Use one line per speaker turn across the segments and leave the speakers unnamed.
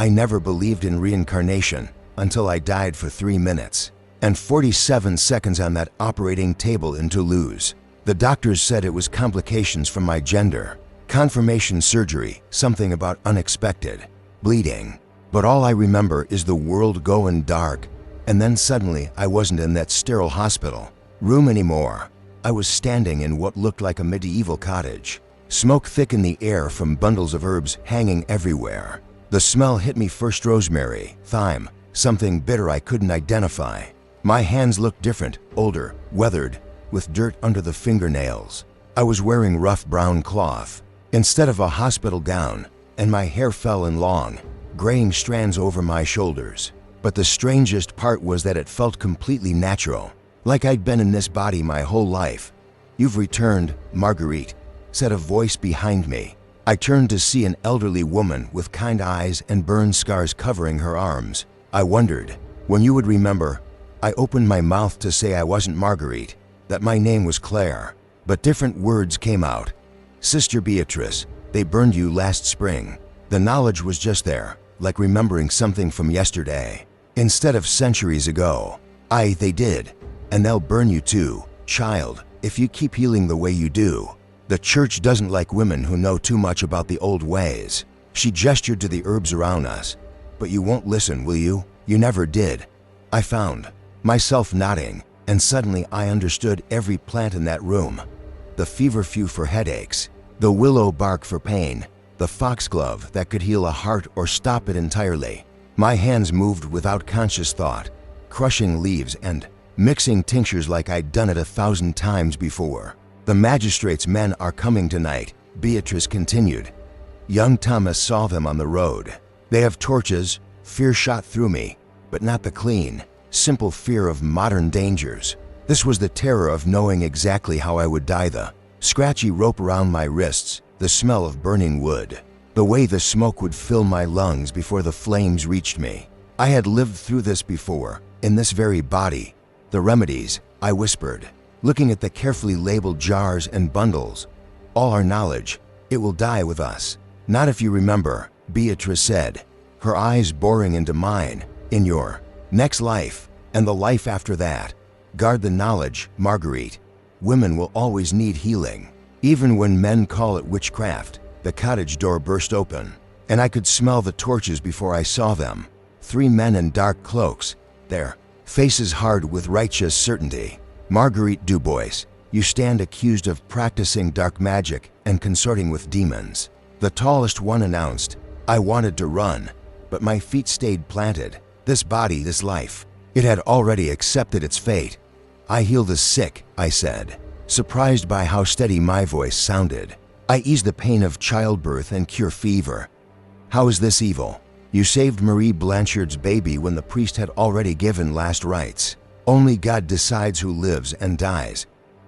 I never believed in reincarnation until I died for 3 minutes and 47 seconds on that operating table in Toulouse. The doctors said it was complications from my gender, confirmation surgery, something about unexpected, bleeding. But all I remember is the world going dark, and then suddenly I wasn't in that sterile hospital room anymore. I was standing in what looked like a medieval cottage. Smoke thick in the air from bundles of herbs hanging everywhere. The smell hit me first: rosemary, thyme, something bitter I couldn't identify. My hands looked different, older, weathered, with dirt under the fingernails. I was wearing rough brown cloth instead of a hospital gown, and my hair fell in long, graying strands over my shoulders. But the strangest part was that it felt completely natural, like I'd been in this body my whole life. "You've returned, Marguerite," said a voice behind me. I turned to see an elderly woman with kind eyes and burn scars covering her arms. I wondered when you would remember. I opened my mouth to say I wasn't Marguerite, that my name was Claire, but different words came out. "Sister Beatrice, they burned you last spring." The knowledge was just there, like remembering something from yesterday, instead of centuries ago. They did, and they'll burn you too, child, if you keep healing the way you do. The church doesn't like women who know too much about the old ways. She gestured to the herbs around us. "But you won't listen, will you? You never did." I found myself nodding, and suddenly I understood every plant in that room. The feverfew for headaches, the willow bark for pain, the foxglove that could heal a heart or stop it entirely. My hands moved without conscious thought, crushing leaves and mixing tinctures like I'd done it 1,000 times before. "The magistrate's men are coming tonight," Beatrice continued. Young Thomas saw them on the road. "They have torches." Fear shot through me, but not the clean, simple fear of modern dangers. This was the terror of knowing exactly how I would die. The scratchy rope around my wrists, the smell of burning wood, the way the smoke would fill my lungs before the flames reached me. I had lived through this before, in this very body. "The remedies," I whispered, looking at the carefully labeled jars and bundles. "All our knowledge. It will die with us." "Not if you remember," Beatrice said, her eyes boring into mine. "In your next life, and the life after that. Guard the knowledge, Marguerite. Women will always need healing." Even when men call it witchcraft. The cottage door burst open, and I could smell the torches before I saw them. 3 men in dark cloaks, their faces hard with righteous certainty. "Marguerite Dubois, you stand accused of practicing dark magic and consorting with demons," the tallest one announced. I wanted to run, but my feet stayed planted. This body, this life, it had already accepted its fate. "I heal the sick," I said, surprised by how steady my voice sounded. "I ease the pain of childbirth and cure fever." "How is this evil? You saved Marie Blanchard's baby when the priest had already given last rites. Only God decides who lives and dies."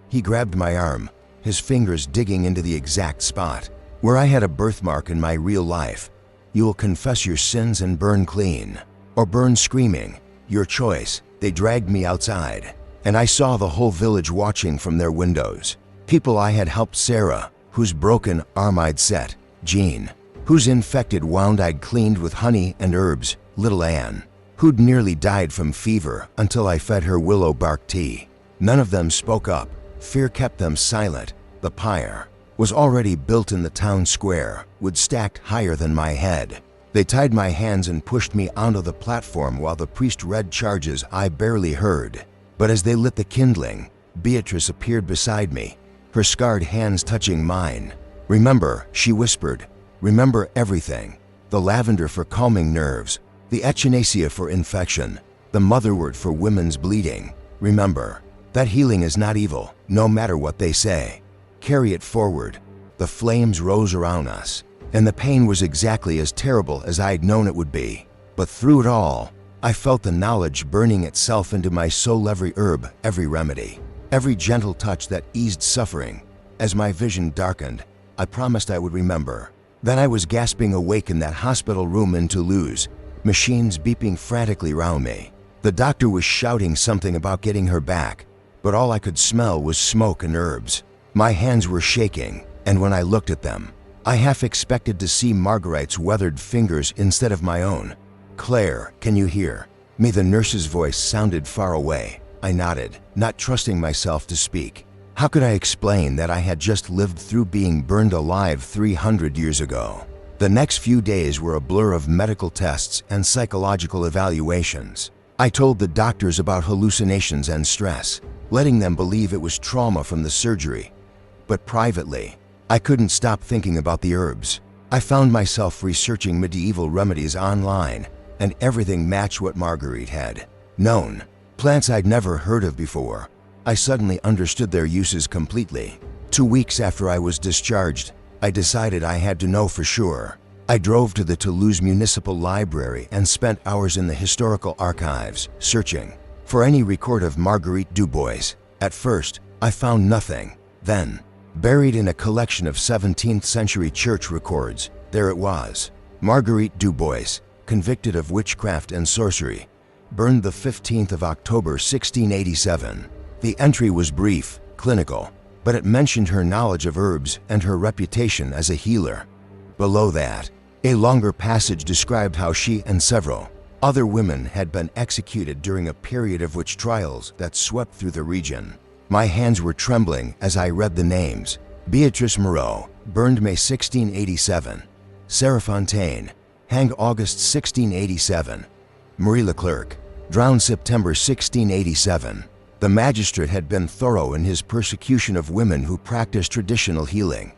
He grabbed my arm, his fingers digging into the exact spot where I had a birthmark in my real life. "You will confess your sins and burn clean, or burn screaming. Your choice." They dragged me outside, and I saw the whole village watching from their windows. People I had helped: Sarah, whose broken arm I'd set; Jean, whose infected wound I'd cleaned with honey and herbs; little Anne, who'd nearly died from fever until I fed her willow bark tea. None of them spoke up. Fear kept them silent. The pyre was already built in the town square, wood stacked higher than my head. They tied my hands and pushed me onto the platform while the priest read charges I barely heard. But as they lit the kindling, Beatrice appeared beside me, her scarred hands touching mine. "Remember," she whispered, "remember everything. The lavender for calming nerves, the echinacea for infection, the motherwort for women's bleeding. Remember that healing is not evil, no matter what they say. Carry it forward." The flames rose around us, and the pain was exactly as terrible as I'd known it would be. But through it all, I felt the knowledge burning itself into my soul. Every herb, every remedy, every gentle touch that eased suffering. As my vision darkened, I promised I would remember. Then I was gasping awake in that hospital room in Toulouse, machines beeping frantically around me. The doctor was shouting something about getting her back, but all I could smell was smoke and herbs. My hands were shaking, and when I looked at them, I half expected to see Marguerite's weathered fingers instead of my own. "Claire, can you hear me?" The nurse's voice sounded far away. I nodded, not trusting myself to speak. How could I explain that I had just lived through being burned alive 300 years ago? The next few days were a blur of medical tests and psychological evaluations. I told the doctors about hallucinations and stress, letting them believe it was trauma from the surgery. But privately, I couldn't stop thinking about the herbs. I found myself researching medieval remedies online, and everything matched what Marguerite had known. Plants I'd never heard of before. I suddenly understood their uses completely. 2 weeks after I was discharged, I decided I had to know for sure. I drove to the Toulouse Municipal Library and spent hours in the historical archives, searching for any record of Marguerite Dubois. At first, I found nothing. Then, buried in a collection of 17th century church records, there it was. Marguerite Dubois, convicted of witchcraft and sorcery, burned the 15th of October 1687. The entry was brief, clinical, but it mentioned her knowledge of herbs and her reputation as a healer. Below that, a longer passage described how she and several other women had been executed during a period of witch trials that swept through the region. My hands were trembling as I read the names. Beatrice Moreau, burned May 1687. Sarah Fontaine, hanged August 1687. Marie Leclerc, drowned September 1687. The magistrate had been thorough in his persecution of women who practiced traditional healing.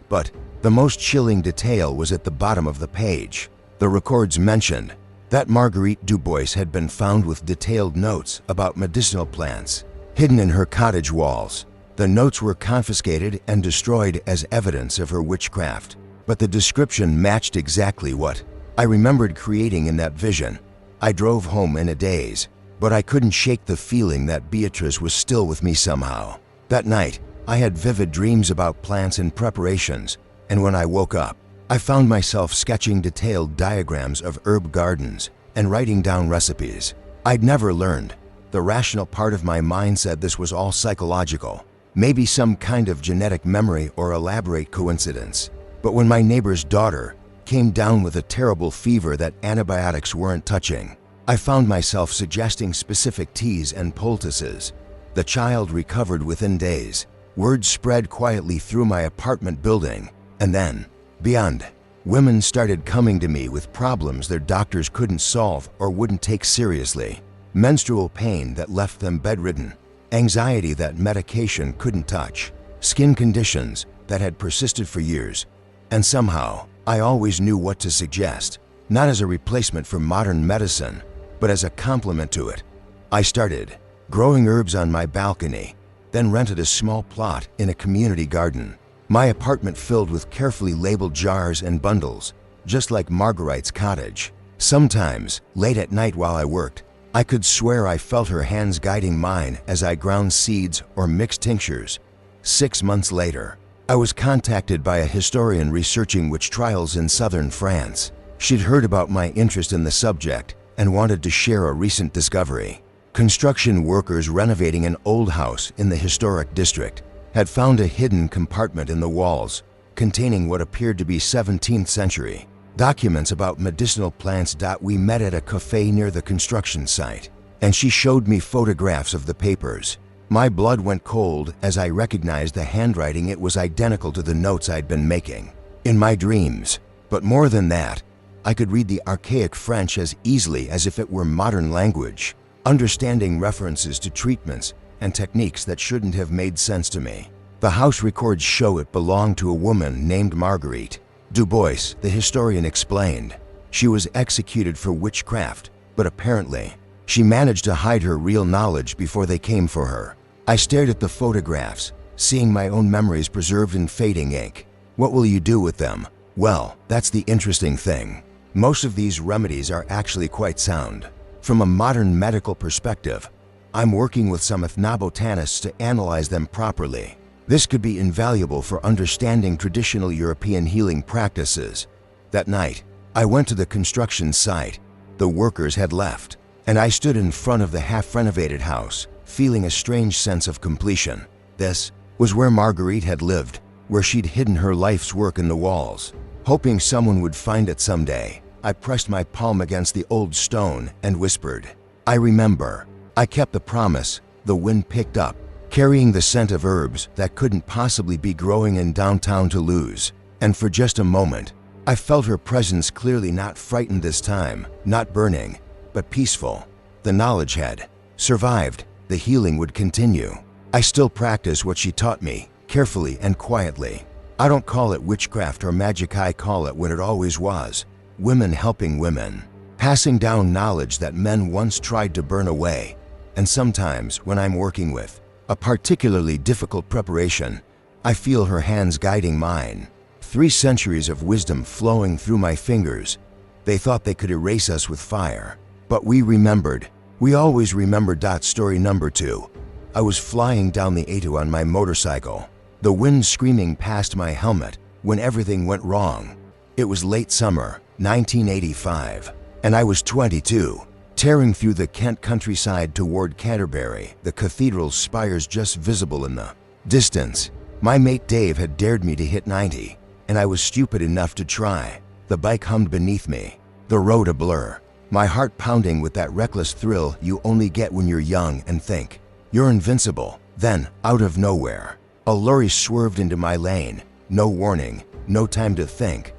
But the most chilling detail was at the bottom of the page. The records mentioned that Marguerite Dubois had been found with detailed notes about medicinal plants hidden in her cottage walls. The notes were confiscated and destroyed as evidence of her witchcraft, but the description matched exactly what I remembered creating in that vision. I drove home in a daze, but I couldn't shake the feeling that Beatrice was still with me somehow. That night, I had vivid dreams about plants and preparations, and when I woke up, I found myself sketching detailed diagrams of herb gardens and writing down recipes I'd never learned. The rational part of my mind said this was all psychological, maybe some kind of genetic memory or elaborate coincidence. But when my neighbor's daughter came down with a terrible fever that antibiotics weren't touching, I found myself suggesting specific teas and poultices. The child recovered within days. Word spread quietly through my apartment building, and then, beyond, women started coming to me with problems their doctors couldn't solve or wouldn't take seriously. Menstrual pain that left them bedridden, anxiety that medication couldn't touch, skin conditions that had persisted for years. And somehow, I always knew what to suggest, not as a replacement for modern medicine, but as a complement to it. I started growing herbs on my balcony, then rented a small plot in a community garden. My apartment filled with carefully labeled jars and bundles, just like Marguerite's cottage. Sometimes, late at night while I worked, I could swear I felt her hands guiding mine as I ground seeds or mixed tinctures. 6 months later, I was contacted by a historian researching witch trials in southern France. She'd heard about my interest in the subject and wanted to share a recent discovery. Construction workers renovating an old house in the historic district had found a hidden compartment in the walls containing what appeared to be 17th century documents about medicinal plants. We met at a cafe near the construction site, and she showed me photographs of the papers. My blood went cold as I recognized the handwriting. It was identical to the notes I'd been making in my dreams. But more than that, I could read the archaic French as easily as if it were modern language, understanding references to treatments and techniques that shouldn't have made sense to me. The house records show it belonged to a woman named Marguerite Dubois, the historian explained. She was executed for witchcraft, but apparently, she managed to hide her real knowledge before they came for her. I stared at the photographs, seeing my own memories preserved in fading ink. What will you do with them? Well, that's the interesting thing. Most of these remedies are actually quite sound. From a modern medical perspective, I'm working with some ethnobotanists to analyze them properly. This could be invaluable for understanding traditional European healing practices. That night, I went to the construction site. The workers had left, and I stood in front of the half-renovated house, feeling a strange sense of completion. This was where Marguerite had lived, where she'd hidden her life's work in the walls. Hoping someone would find it someday, I pressed my palm against the old stone and whispered, "I remember." I kept the promise. The wind picked up, carrying the scent of herbs that couldn't possibly be growing in downtown Toulouse. And for just a moment, I felt her presence clearly, not frightened this time, not burning, but peaceful. The knowledge had survived. The healing would continue. I still practice what she taught me, carefully and quietly. I don't call it witchcraft or magic, I call it what it always was: women helping women, passing down knowledge that men once tried to burn away. And sometimes, when I'm working with a particularly difficult preparation, I feel her hands guiding mine. 3 centuries of wisdom flowing through my fingers. They thought they could erase us with fire, but we remembered. We always remember. Story number 2. I was flying down the A2 on my motorcycle, the wind screaming past my helmet, when everything went wrong. It was late summer, 1985, and I was 22, tearing through the Kent countryside toward Canterbury, the cathedral's spires just visible in the distance. My mate Dave had dared me to hit 90, and I was stupid enough to try. The bike hummed beneath me, the road a blur, my heart pounding with that reckless thrill you only get when you're young and think you're invincible. Then, out of nowhere, a lorry swerved into my lane. No warning, no time to think.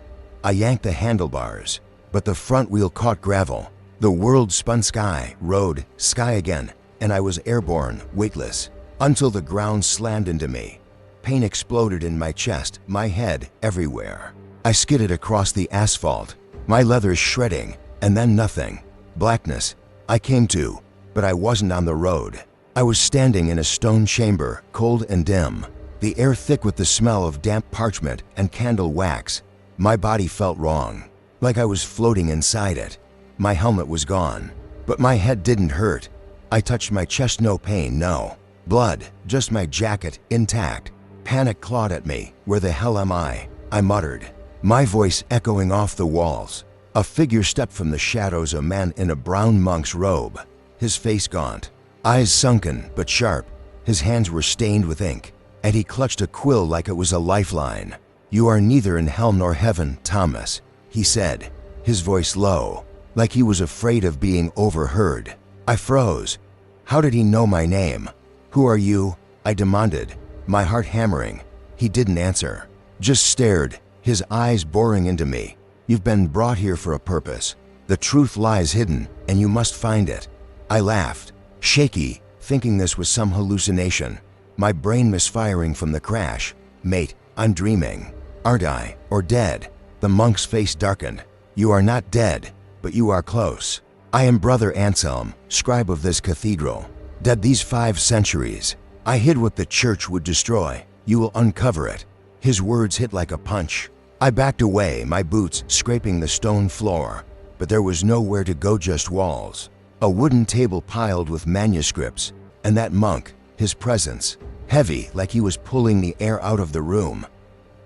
I yanked the handlebars, but the front wheel caught gravel. The world spun, sky, road, sky again, and I was airborne, weightless, until the ground slammed into me. Pain exploded in my chest, my head, everywhere. I skidded across the asphalt, my leather shredding, and then nothing. Blackness. I came to, but I wasn't on the road. I was standing in a stone chamber, cold and dim, the air thick with the smell of damp parchment and candle wax. My body felt wrong, like I was floating inside it. My helmet was gone, but my head didn't hurt. I touched my chest, no pain, no blood, just my jacket, intact. Panic clawed at me. Where the hell am I? I muttered, my voice echoing off the walls. A figure stepped from the shadows, a man in a brown monk's robe, his face gaunt, eyes sunken but sharp. His hands were stained with ink, and he clutched a quill like it was a lifeline. "You are neither in hell nor heaven, Thomas," he said, his voice low, like he was afraid of being overheard. I froze. How did he know my name? "Who are you?" I demanded, my heart hammering. He didn't answer, just stared, his eyes boring into me. "You've been brought here for a purpose. The truth lies hidden, and you must find it." I laughed, shaky, thinking this was some hallucination, my brain misfiring from the crash. "Mate, I'm dreaming, aren't I? Or dead?" The monk's face darkened. "You are not dead, but you are close. I am Brother Anselm, scribe of this cathedral. Dead these 5 centuries. I hid what the church would destroy. You will uncover it." His words hit like a punch. I backed away, my boots scraping the stone floor, but there was nowhere to go, just walls. A wooden table piled with manuscripts, and that monk, his presence, heavy like he was pulling the air out of the room.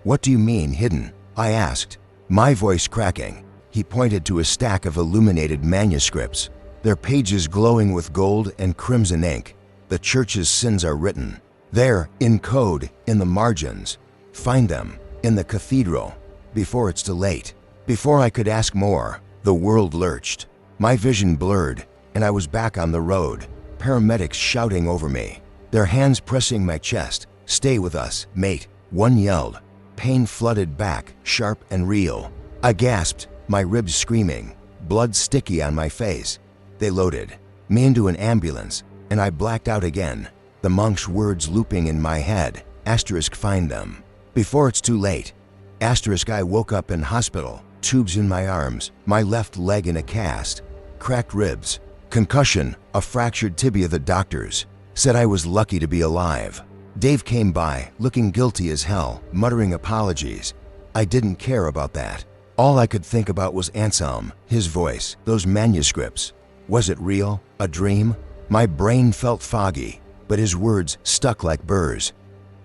"What do you mean, hidden?" I asked, my voice cracking. He pointed to a stack of illuminated manuscripts, their pages glowing with gold and crimson ink. "The church's sins are written there, in code, in the margins. Find them, in the cathedral, before it's too late." Before I could ask more, the world lurched. My vision blurred, and I was back on the road, paramedics shouting over me, their hands pressing my chest. "Stay with us, mate," one yelled. Pain flooded back, sharp and real. I gasped, my ribs screaming, blood sticky on my face. They loaded me into an ambulance, and I blacked out again, the monk's words looping in my head. Asterisk, find them before it's too late. Asterisk, I woke up in hospital, tubes in my arms, my left leg in a cast, cracked ribs, concussion, a fractured tibia. The doctors said I was lucky to be alive. Dave came by, looking guilty as hell, muttering apologies. I didn't care about that. All I could think about was Anselm, his voice, those manuscripts. Was it real? A dream? My brain felt foggy, but his words stuck like burrs.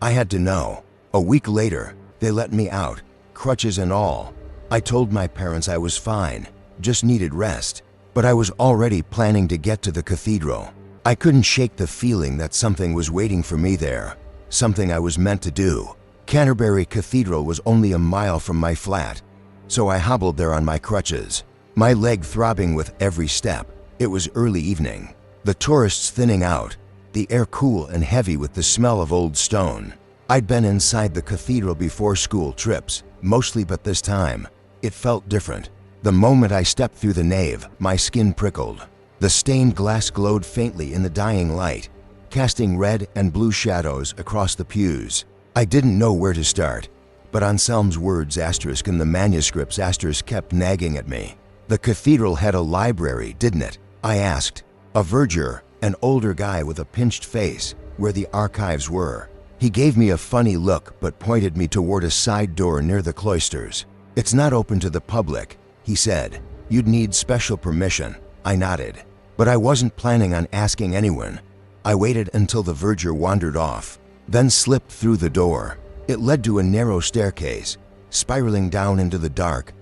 I had to know. A week later, they let me out, crutches and all. I told my parents I was fine, just needed rest, but I was already planning to get to the cathedral. I couldn't shake the feeling that something was waiting for me there, something I was meant to do. Canterbury Cathedral was only a mile from my flat, so I hobbled there on my crutches, my leg throbbing with every step. It was early evening, the tourists thinning out, the air cool and heavy with the smell of old stone. I'd been inside the cathedral before school trips, mostly, but this time, it felt different. The moment I stepped through the nave, my skin prickled. The stained glass glowed faintly in the dying light, casting red and blue shadows across the pews. I didn't know where to start, but Anselm's words asterisk in the manuscripts asterisk kept nagging at me. The cathedral had a library, didn't it? I asked. A verger, an older guy with a pinched face, where the archives were. He gave me a funny look but pointed me toward a side door near the cloisters. It's not open to the public, he said. You'd need special permission. I nodded, but I wasn't planning on asking anyone. I waited until the verger wandered off, then slipped through the door. It led to a narrow staircase, spiraling down into the dark.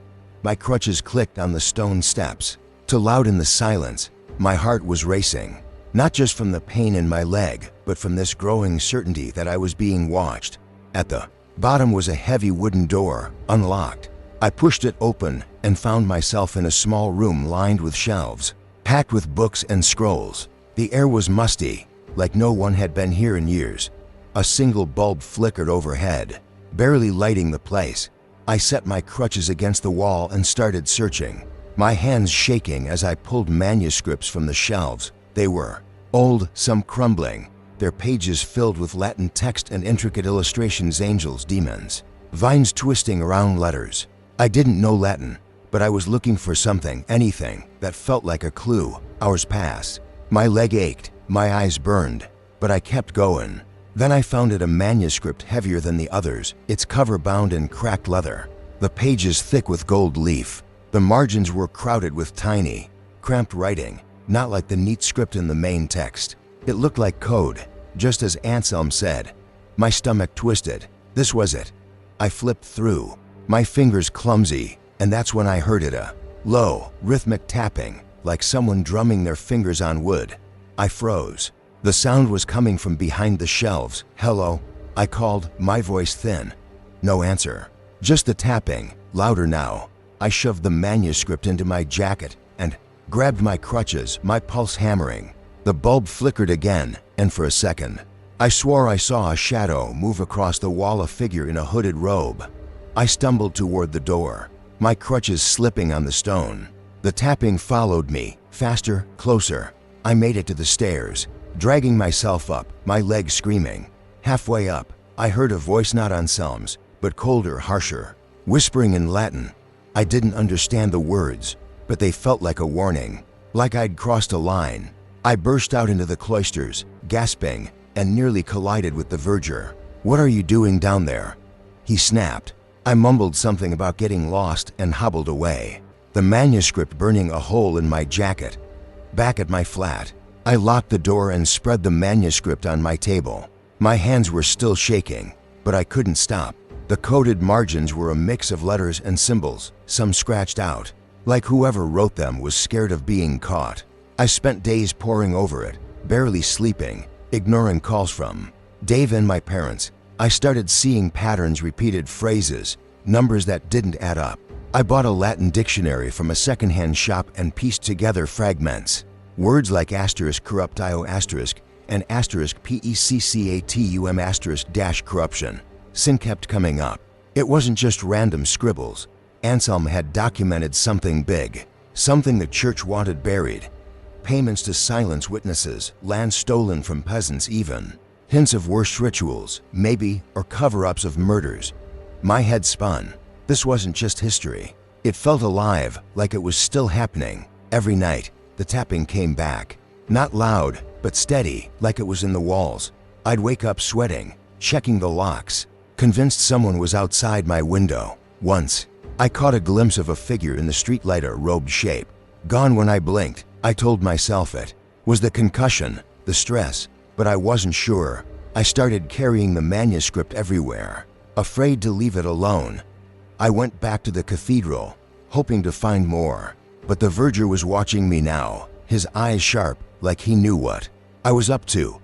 My crutches clicked on the stone steps. Too loud in the silence, my heart was racing, not just from the pain in my leg, but from this growing certainty that I was being watched. At the bottom was a heavy wooden door, unlocked. I pushed it open and found myself in a small room lined with shelves, packed with books and scrolls. The air was musty, like no one had been here in years. A single bulb flickered overhead, barely lighting the place. I set my crutches against the wall and started searching, my hands shaking as I pulled manuscripts from the shelves. They were old, some crumbling, their pages filled with Latin text and intricate illustrations, angels, demons, vines twisting around letters. I didn't know Latin, but I was looking for something, anything, that felt like a clue. Hours passed. My leg ached, my eyes burned, but I kept going. Then I found it, a manuscript heavier than the others, its cover bound in cracked leather, the pages thick with gold leaf. The margins were crowded with tiny, cramped writing, not like the neat script in the main text. It looked like code, just as Anselm said. My stomach twisted. This was it. I flipped through, my fingers clumsy, and that's when I heard it, a low, rhythmic tapping, like someone drumming their fingers on wood. I froze. The sound was coming from behind the shelves. Hello, I called, my voice thin. No answer. Just the tapping, louder now. I shoved the manuscript into my jacket and grabbed my crutches, my pulse hammering. The bulb flickered again, and for a second, I swore I saw a shadow move across the wall, a figure in a hooded robe. I stumbled toward the door, my crutches slipping on the stone. The tapping followed me, faster, closer. I made it to the stairs, dragging myself up, my legs screaming. Halfway up, I heard a voice, not Anselm's, but colder, harsher, whispering in Latin. I didn't understand the words, but they felt like a warning, like I'd crossed a line. I burst out into the cloisters, gasping, and nearly collided with the verger. What are you doing down there? He snapped. I mumbled something about getting lost and hobbled away, the manuscript burning a hole in my jacket. Back at my flat, I locked the door and spread the manuscript on my table. My hands were still shaking, but I couldn't stop. The coded margins were a mix of letters and symbols, some scratched out, like whoever wrote them was scared of being caught. I spent days poring over it, barely sleeping, ignoring calls from Dave and my parents. I started seeing patterns, repeated phrases, numbers that didn't add up. I bought a Latin dictionary from a secondhand shop and pieced together fragments. Words like asterisk corruptio asterisk and asterisk peccatum asterisk dash corruption. Sin kept coming up. It wasn't just random scribbles. Anselm had documented something big, something the church wanted buried. Payments to silence witnesses, land stolen from peasants even. Hints of worse rituals, maybe, or cover-ups of murders. My head spun. This wasn't just history. It felt alive, like it was still happening. Every night, the tapping came back. Not loud, but steady, like it was in the walls. I'd wake up sweating, checking the locks, convinced someone was outside my window. Once, I caught a glimpse of a figure in the streetlight, a robed shape. Gone when I blinked. I told myself it was the concussion, the stress, but I wasn't sure. I started carrying the manuscript everywhere, afraid to leave it alone. I went back to the cathedral, hoping to find more, but the verger was watching me now, his eyes sharp, like he knew what I was up to.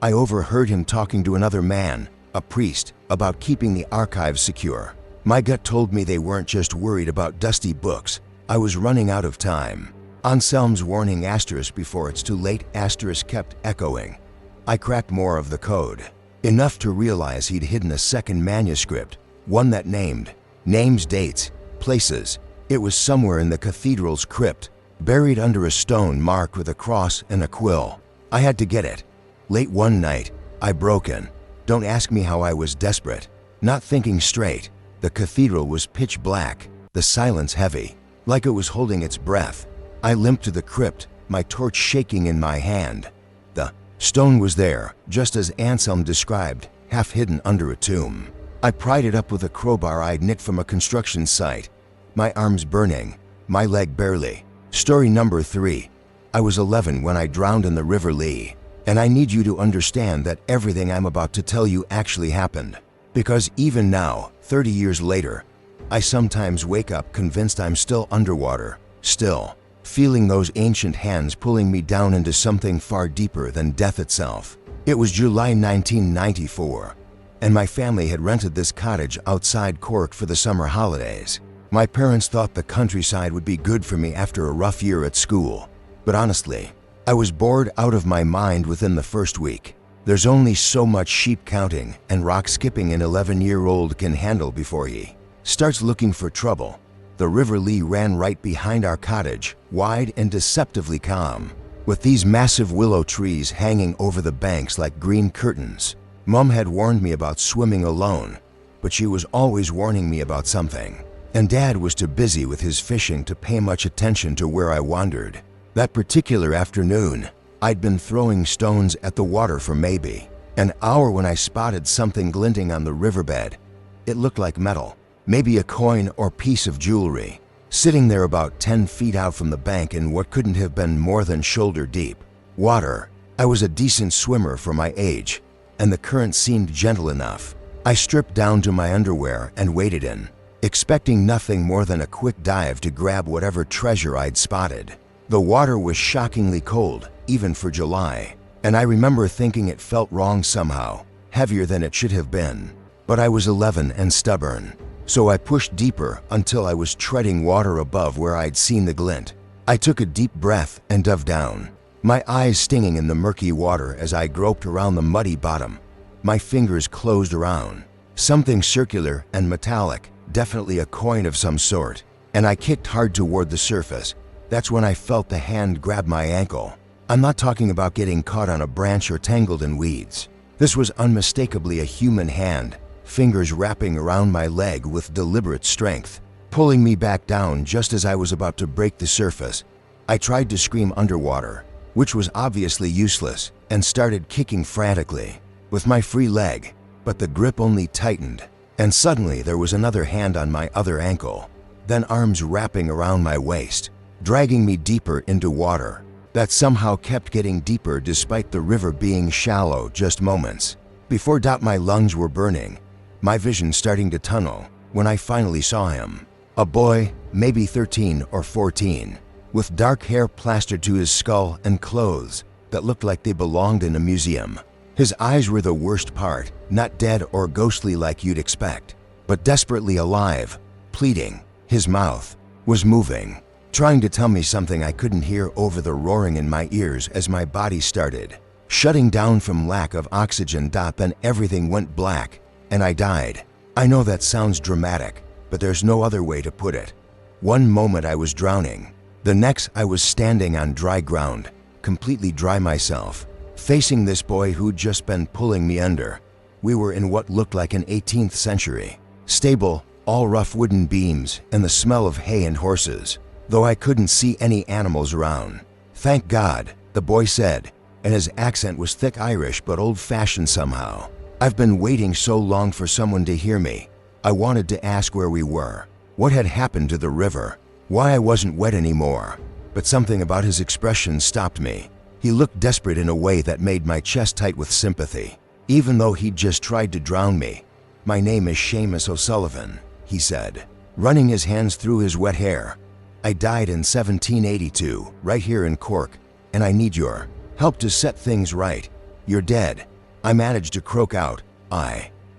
I overheard him talking to another man, a priest, about keeping the archives secure. My gut told me they weren't just worried about dusty books. I was running out of time. Anselm's warning asterisk before it's too late asterisk kept echoing. I cracked more of the code, enough to realize he'd hidden a second manuscript, one that named names, dates, places. It was somewhere in the cathedral's crypt, buried under a stone marked with a cross and a quill. I had to get it. Late one night, I broke in. Don't ask me how I was desperate. Not thinking straight. The cathedral was pitch black, the silence heavy, like it was holding its breath. I limped to the crypt, my torch shaking in my hand. The stone was there, just as Anselm described, half hidden under a tomb. I pried it up with a crowbar I'd nicked from a construction site. My arms burning, my leg barely. Story number 3. I was 11 when I drowned in the River Lee. And I need you to understand that everything I'm about to tell you actually happened. Because even now, 30 years later, I sometimes wake up convinced I'm still underwater, still, feeling those ancient hands pulling me down into something far deeper than death itself. It was July 1994, and my family had rented this cottage outside Cork for the summer holidays. My parents thought the countryside would be good for me after a rough year at school, but honestly, I was bored out of my mind within the first week. There's only so much sheep counting and rock skipping an 11-year-old can handle before he starts looking for trouble. The River Lee ran right behind our cottage, wide and deceptively calm, with these massive willow trees hanging over the banks like green curtains. Mom had warned me about swimming alone, but she was always warning me about something. And Dad was too busy with his fishing to pay much attention to where I wandered. That particular afternoon, I'd been throwing stones at the water for maybe an hour when I spotted something glinting on the riverbed. It looked like metal, maybe a coin or piece of jewelry, sitting there about 10 feet out from the bank in what couldn't have been more than shoulder deep water. I was a decent swimmer for my age, and the current seemed gentle enough. I stripped down to my underwear and waded in, expecting nothing more than a quick dive to grab whatever treasure I'd spotted. The water was shockingly cold, even for July, and I remember thinking it felt wrong somehow, heavier than it should have been. But I was 11 and stubborn, so I pushed deeper until I was treading water above where I'd seen the glint. I took a deep breath and dove down, my eyes stinging in the murky water as I groped around the muddy bottom. My fingers closed around something circular and metallic, definitely a coin of some sort, and I kicked hard toward the surface. That's when I felt the hand grab my ankle. I'm not talking about getting caught on a branch or tangled in weeds. This was unmistakably a human hand, fingers wrapping around my leg with deliberate strength, pulling me back down just as I was about to break the surface. I tried to scream underwater, which was obviously useless, and started kicking frantically with my free leg, but the grip only tightened, and suddenly there was another hand on my other ankle, then arms wrapping around my waist, dragging me deeper into water that somehow kept getting deeper despite the river being shallow just moments. Before my lungs were burning, my vision starting to tunnel, when I finally saw him. A boy, maybe 13 or 14, with dark hair plastered to his skull and clothes that looked like they belonged in a museum. His eyes were the worst part, not dead or ghostly like you'd expect, but desperately alive, pleading. His mouth was moving, trying to tell me something I couldn't hear over the roaring in my ears as my body started shutting down from lack of oxygen. Then everything went black, and I died. I know that sounds dramatic, but there's no other way to put it. One moment I was drowning, the next I was standing on dry ground, completely dry myself, facing this boy who'd just been pulling me under. We were in what looked like an 18th century stable, all rough wooden beams and the smell of hay and horses, though I couldn't see any animals around. "Thank God," the boy said, and his accent was thick Irish but old-fashioned somehow. I've been waiting so long for someone to hear me. I wanted to ask where we were, what had happened to the river, why I wasn't wet anymore, but something about his expression stopped me. He looked desperate in a way that made my chest tight with sympathy, even though he'd just tried to drown me. "My name is Seamus O'Sullivan," he said, running his hands through his wet hair. "I died in 1782, right here in Cork, and I need your help to set things right. You're dead." I managed to croak out,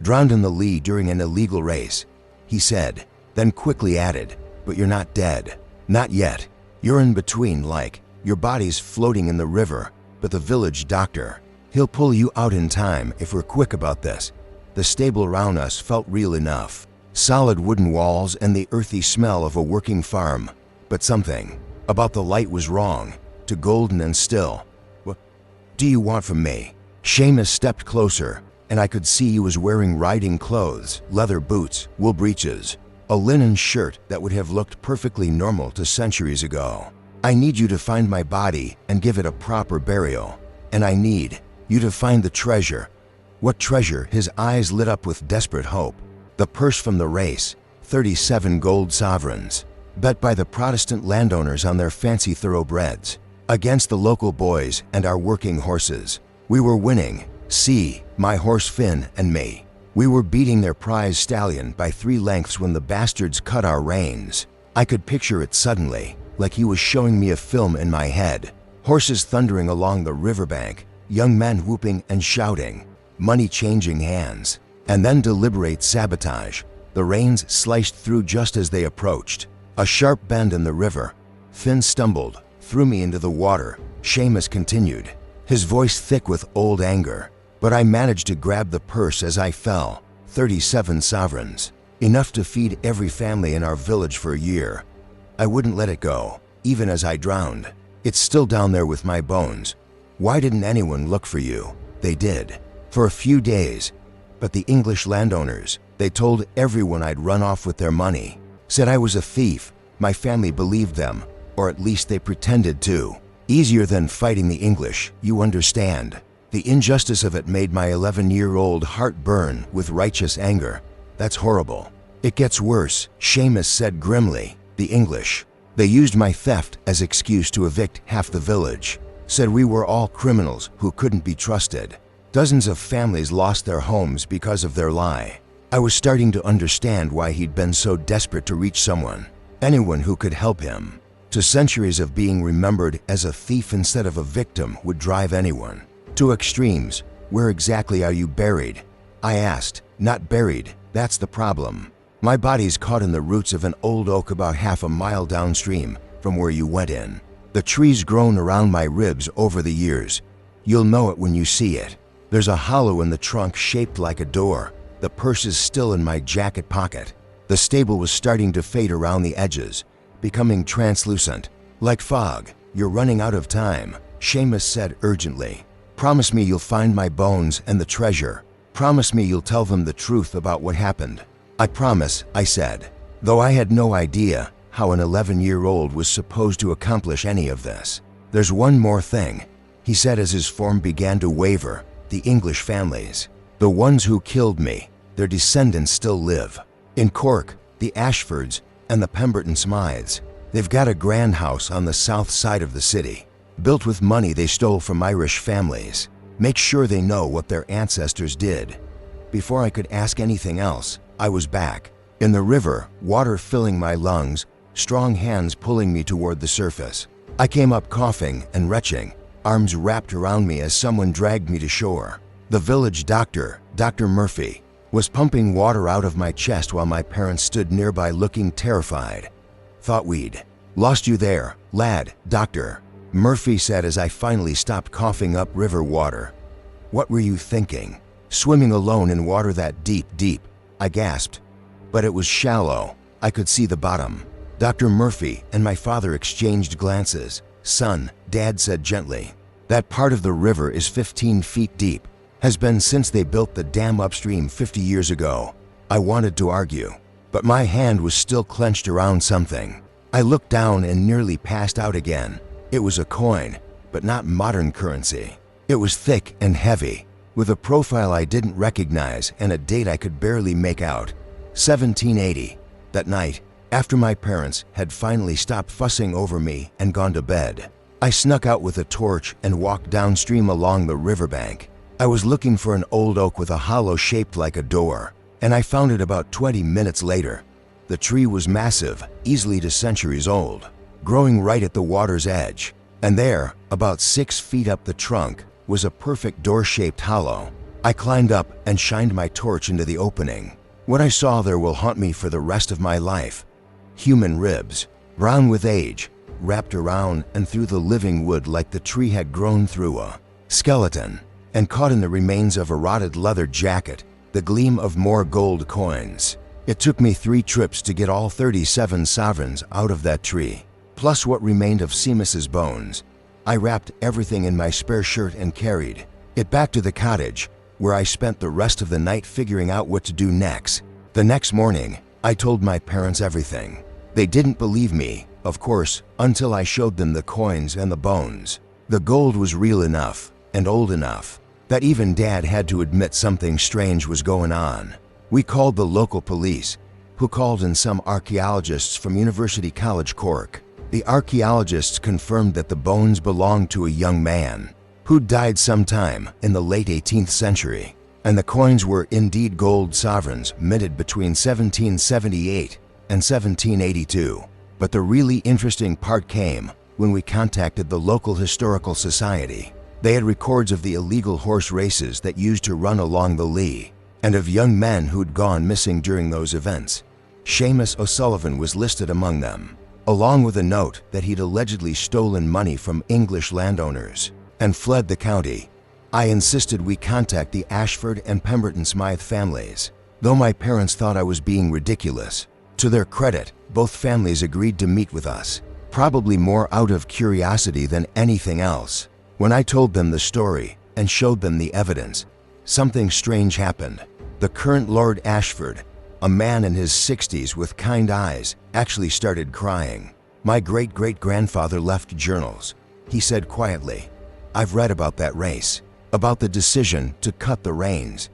Drowned in the Lee during an illegal race, he said, then quickly added, but you're not dead. Not yet. You're in between, like, your body's floating in the river, but the village doctor, he'll pull you out in time if we're quick about this. The stable around us felt real enough. Solid wooden walls and the earthy smell of a working farm. But something about the light was wrong, too golden and still. What do you want from me? Seamus stepped closer, and I could see he was wearing riding clothes, leather boots, wool breeches, a linen shirt that would have looked perfectly normal to centuries ago. I need you to find my body and give it a proper burial. And I need you to find the treasure. What treasure? His eyes lit up with desperate hope. The purse from the race, 37 gold sovereigns, bet by the Protestant landowners on their fancy thoroughbreds, against the local boys and our working horses. We were winning. See, my horse Finn and me. We were beating their prize stallion by 3 lengths when the bastards cut our reins. I could picture it suddenly, like he was showing me a film in my head. Horses thundering along the riverbank, young men whooping and shouting, money changing hands, and then deliberate sabotage. The reins sliced through just as they approached. A sharp bend in the river. Finn stumbled, threw me into the water. Seamus continued, his voice thick with old anger. But I managed to grab the purse as I fell. 37 sovereigns. Enough to feed every family in our village for a year. I wouldn't let it go, even as I drowned. It's still down there with my bones. Why didn't anyone look for you? They did. For a few days. But the English landowners, they told everyone I'd run off with their money. Said I was a thief. My family believed them, or at least they pretended to. Easier than fighting the English, you understand. The injustice of it made my 11-year-old heart burn with righteous anger. That's horrible. It gets worse, Seamus said grimly. The English. They used my theft as excuse to evict half the village. Said we were all criminals who couldn't be trusted. Dozens of families lost their homes because of their lie. I was starting to understand why he'd been so desperate to reach someone. Anyone who could help him. To centuries of being remembered as a thief instead of a victim would drive anyone. To extremes. Where exactly are you buried? I asked. Not buried, that's the problem. My body's caught in the roots of an old oak about half a mile downstream from where you went in. The tree's grown around my ribs over the years. You'll know it when you see it. There's a hollow in the trunk shaped like a door. The purse is still in my jacket pocket. The stable was starting to fade around the edges, becoming translucent. Like fog. You're running out of time, Seamus said urgently. Promise me you'll find my bones and the treasure. Promise me you'll tell them the truth about what happened. I promise, I said, though I had no idea how an 11-year-old was supposed to accomplish any of this. There's one more thing, he said as his form began to waver. The English families. The ones who killed me, their descendants still live. In Cork, the Ashfords, and the Pemberton Smythes. They've got a grand house on the south side of the city, built with money they stole from Irish families. Make sure they know what their ancestors did. Before I could ask anything else, I was back. In the river, water filling my lungs, strong hands pulling me toward the surface. I came up coughing and retching, arms wrapped around me as someone dragged me to shore. The village doctor, Dr. Murphy, was pumping water out of my chest while my parents stood nearby looking terrified. Thought we'd lost you there, lad, doctor, Murphy said as I finally stopped coughing up river water. What were you thinking? Swimming alone in water that deep, I gasped. But it was shallow. I could see the bottom. Dr. Murphy and my father exchanged glances. Son, Dad said gently, that part of the river is 15 feet deep. Has been since they built the dam upstream 50 years ago. I wanted to argue, but my hand was still clenched around something. I looked down and nearly passed out again. It was a coin, but not modern currency. It was thick and heavy, with a profile I didn't recognize and a date I could barely make out. 1780. That night, after my parents had finally stopped fussing over me and gone to bed, I snuck out with a torch and walked downstream along the riverbank. I was looking for an old oak with a hollow shaped like a door, and I found it about 20 minutes later. The tree was massive, easily to centuries old, growing right at the water's edge. And there, about 6 feet up the trunk, was a perfect door-shaped hollow. I climbed up and shined my torch into the opening. What I saw there will haunt me for the rest of my life. Human ribs, brown with age, wrapped around and through the living wood like the tree had grown through a skeleton, and caught in the remains of a rotted leather jacket, the gleam of more gold coins. It took me 3 trips to get all 37 sovereigns out of that tree, plus what remained of Seamus's bones. I wrapped everything in my spare shirt and carried it back to the cottage, where I spent the rest of the night figuring out what to do next. The next morning, I told my parents everything. They didn't believe me, of course, until I showed them the coins and the bones. The gold was real enough and old enough that even Dad had to admit something strange was going on. We called the local police, who called in some archaeologists from University College Cork. The archaeologists confirmed that the bones belonged to a young man who died sometime in the late 18th century, and the coins were indeed gold sovereigns minted between 1778 and 1782. But the really interesting part came when we contacted the local historical society. They had records of the illegal horse races that used to run along the Lee, and of young men who'd gone missing during those events. Seamus O'Sullivan was listed among them, along with a note that he'd allegedly stolen money from English landowners and fled the county. I insisted we contact the Ashford and Pemberton Smythe families, though my parents thought I was being ridiculous. To their credit, both families agreed to meet with us, probably more out of curiosity than anything else. When I told them the story and showed them the evidence, something strange happened. The current Lord Ashford, a man in his 60s with kind eyes, actually started crying. My great-great-grandfather left journals. He said quietly, "I've read about that race, about the decision to cut the reins."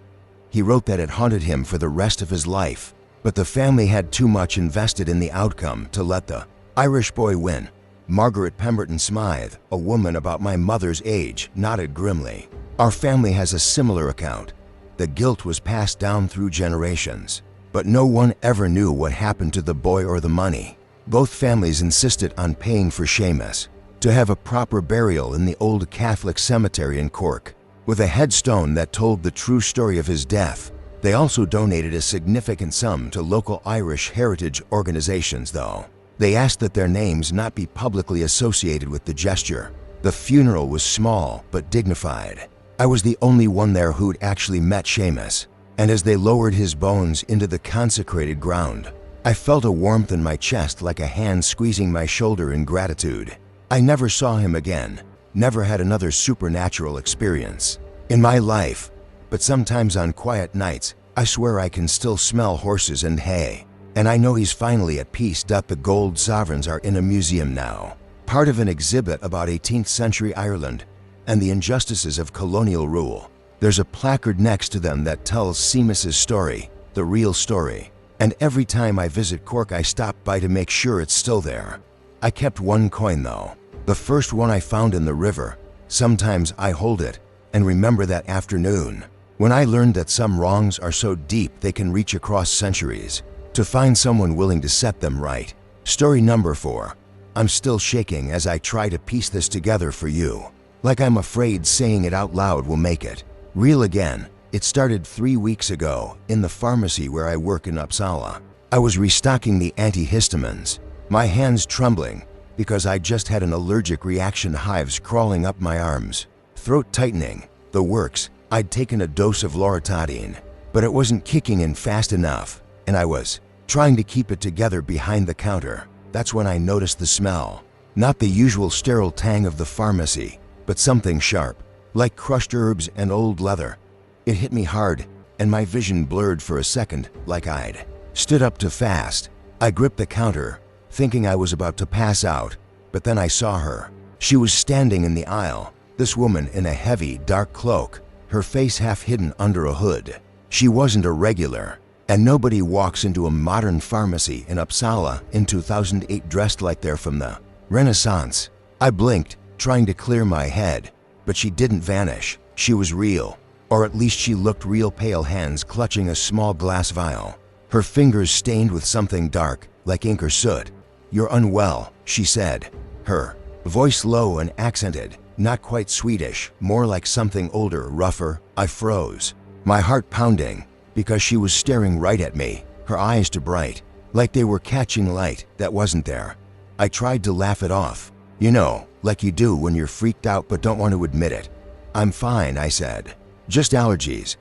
He wrote that it haunted him for the rest of his life, but the family had too much invested in the outcome to let the Irish boy win. Margaret Pemberton Smythe, a woman about my mother's age, nodded grimly. "Our family has a similar account. The guilt was passed down through generations, but no one ever knew what happened to the boy or the money." Both families insisted on paying for Seamus to have a proper burial in the old Catholic cemetery in Cork, with a headstone that told the true story of his death. They also donated a significant sum to local Irish heritage organizations, though. They asked that their names not be publicly associated with the gesture. The funeral was small but dignified. I was the only one there who'd actually met Seamus, and as they lowered his bones into the consecrated ground, I felt a warmth in my chest like a hand squeezing my shoulder in gratitude. I never saw him again, never had another supernatural experience in my life, but sometimes on quiet nights, I swear I can still smell horses and hay. And I know he's finally at peace. The gold sovereigns are in a museum now, part of an exhibit about 18th century Ireland and the injustices of colonial rule. There's a placard next to them that tells Seamus's story, the real story. And every time I visit Cork, I stop by to make sure it's still there. I kept one coin though, the first one I found in the river. Sometimes I hold it and remember that afternoon when I learned that some wrongs are so deep they can reach across centuries, to find someone willing to set them right. Story number 4. I'm still shaking as I try to piece this together for you. Like I'm afraid saying it out loud will make it real again. It started 3 weeks ago in the pharmacy where I work in Uppsala. I was restocking the antihistamines, my hands trembling because I just had an allergic reaction, hives crawling up my arms, throat tightening, the works. I'd taken a dose of loratadine, but it wasn't kicking in fast enough, and I was trying to keep it together behind the counter. That's when I noticed the smell. Not the usual sterile tang of the pharmacy, but something sharp, like crushed herbs and old leather. It hit me hard, and my vision blurred for a second, like I'd stood up too fast. I gripped the counter, thinking I was about to pass out, but then I saw her. She was standing in the aisle, this woman in a heavy, dark cloak, her face half hidden under a hood. She wasn't a regular, and nobody walks into a modern pharmacy in Uppsala in 2008 dressed like they're from the Renaissance. I blinked, trying to clear my head, but she didn't vanish. She was real, or at least she looked real, pale hands clutching a small glass vial, her fingers stained with something dark, like ink or soot. "You're unwell," she said, her voice low and accented. not quite Swedish, more like something older, rougher. I froze, my heart pounding, because she was staring right at me, her eyes too bright, like they were catching light that wasn't there. I tried to laugh it off, you know, like you do when you're freaked out but don't want to admit it. "I'm fine," I said. "Just allergies."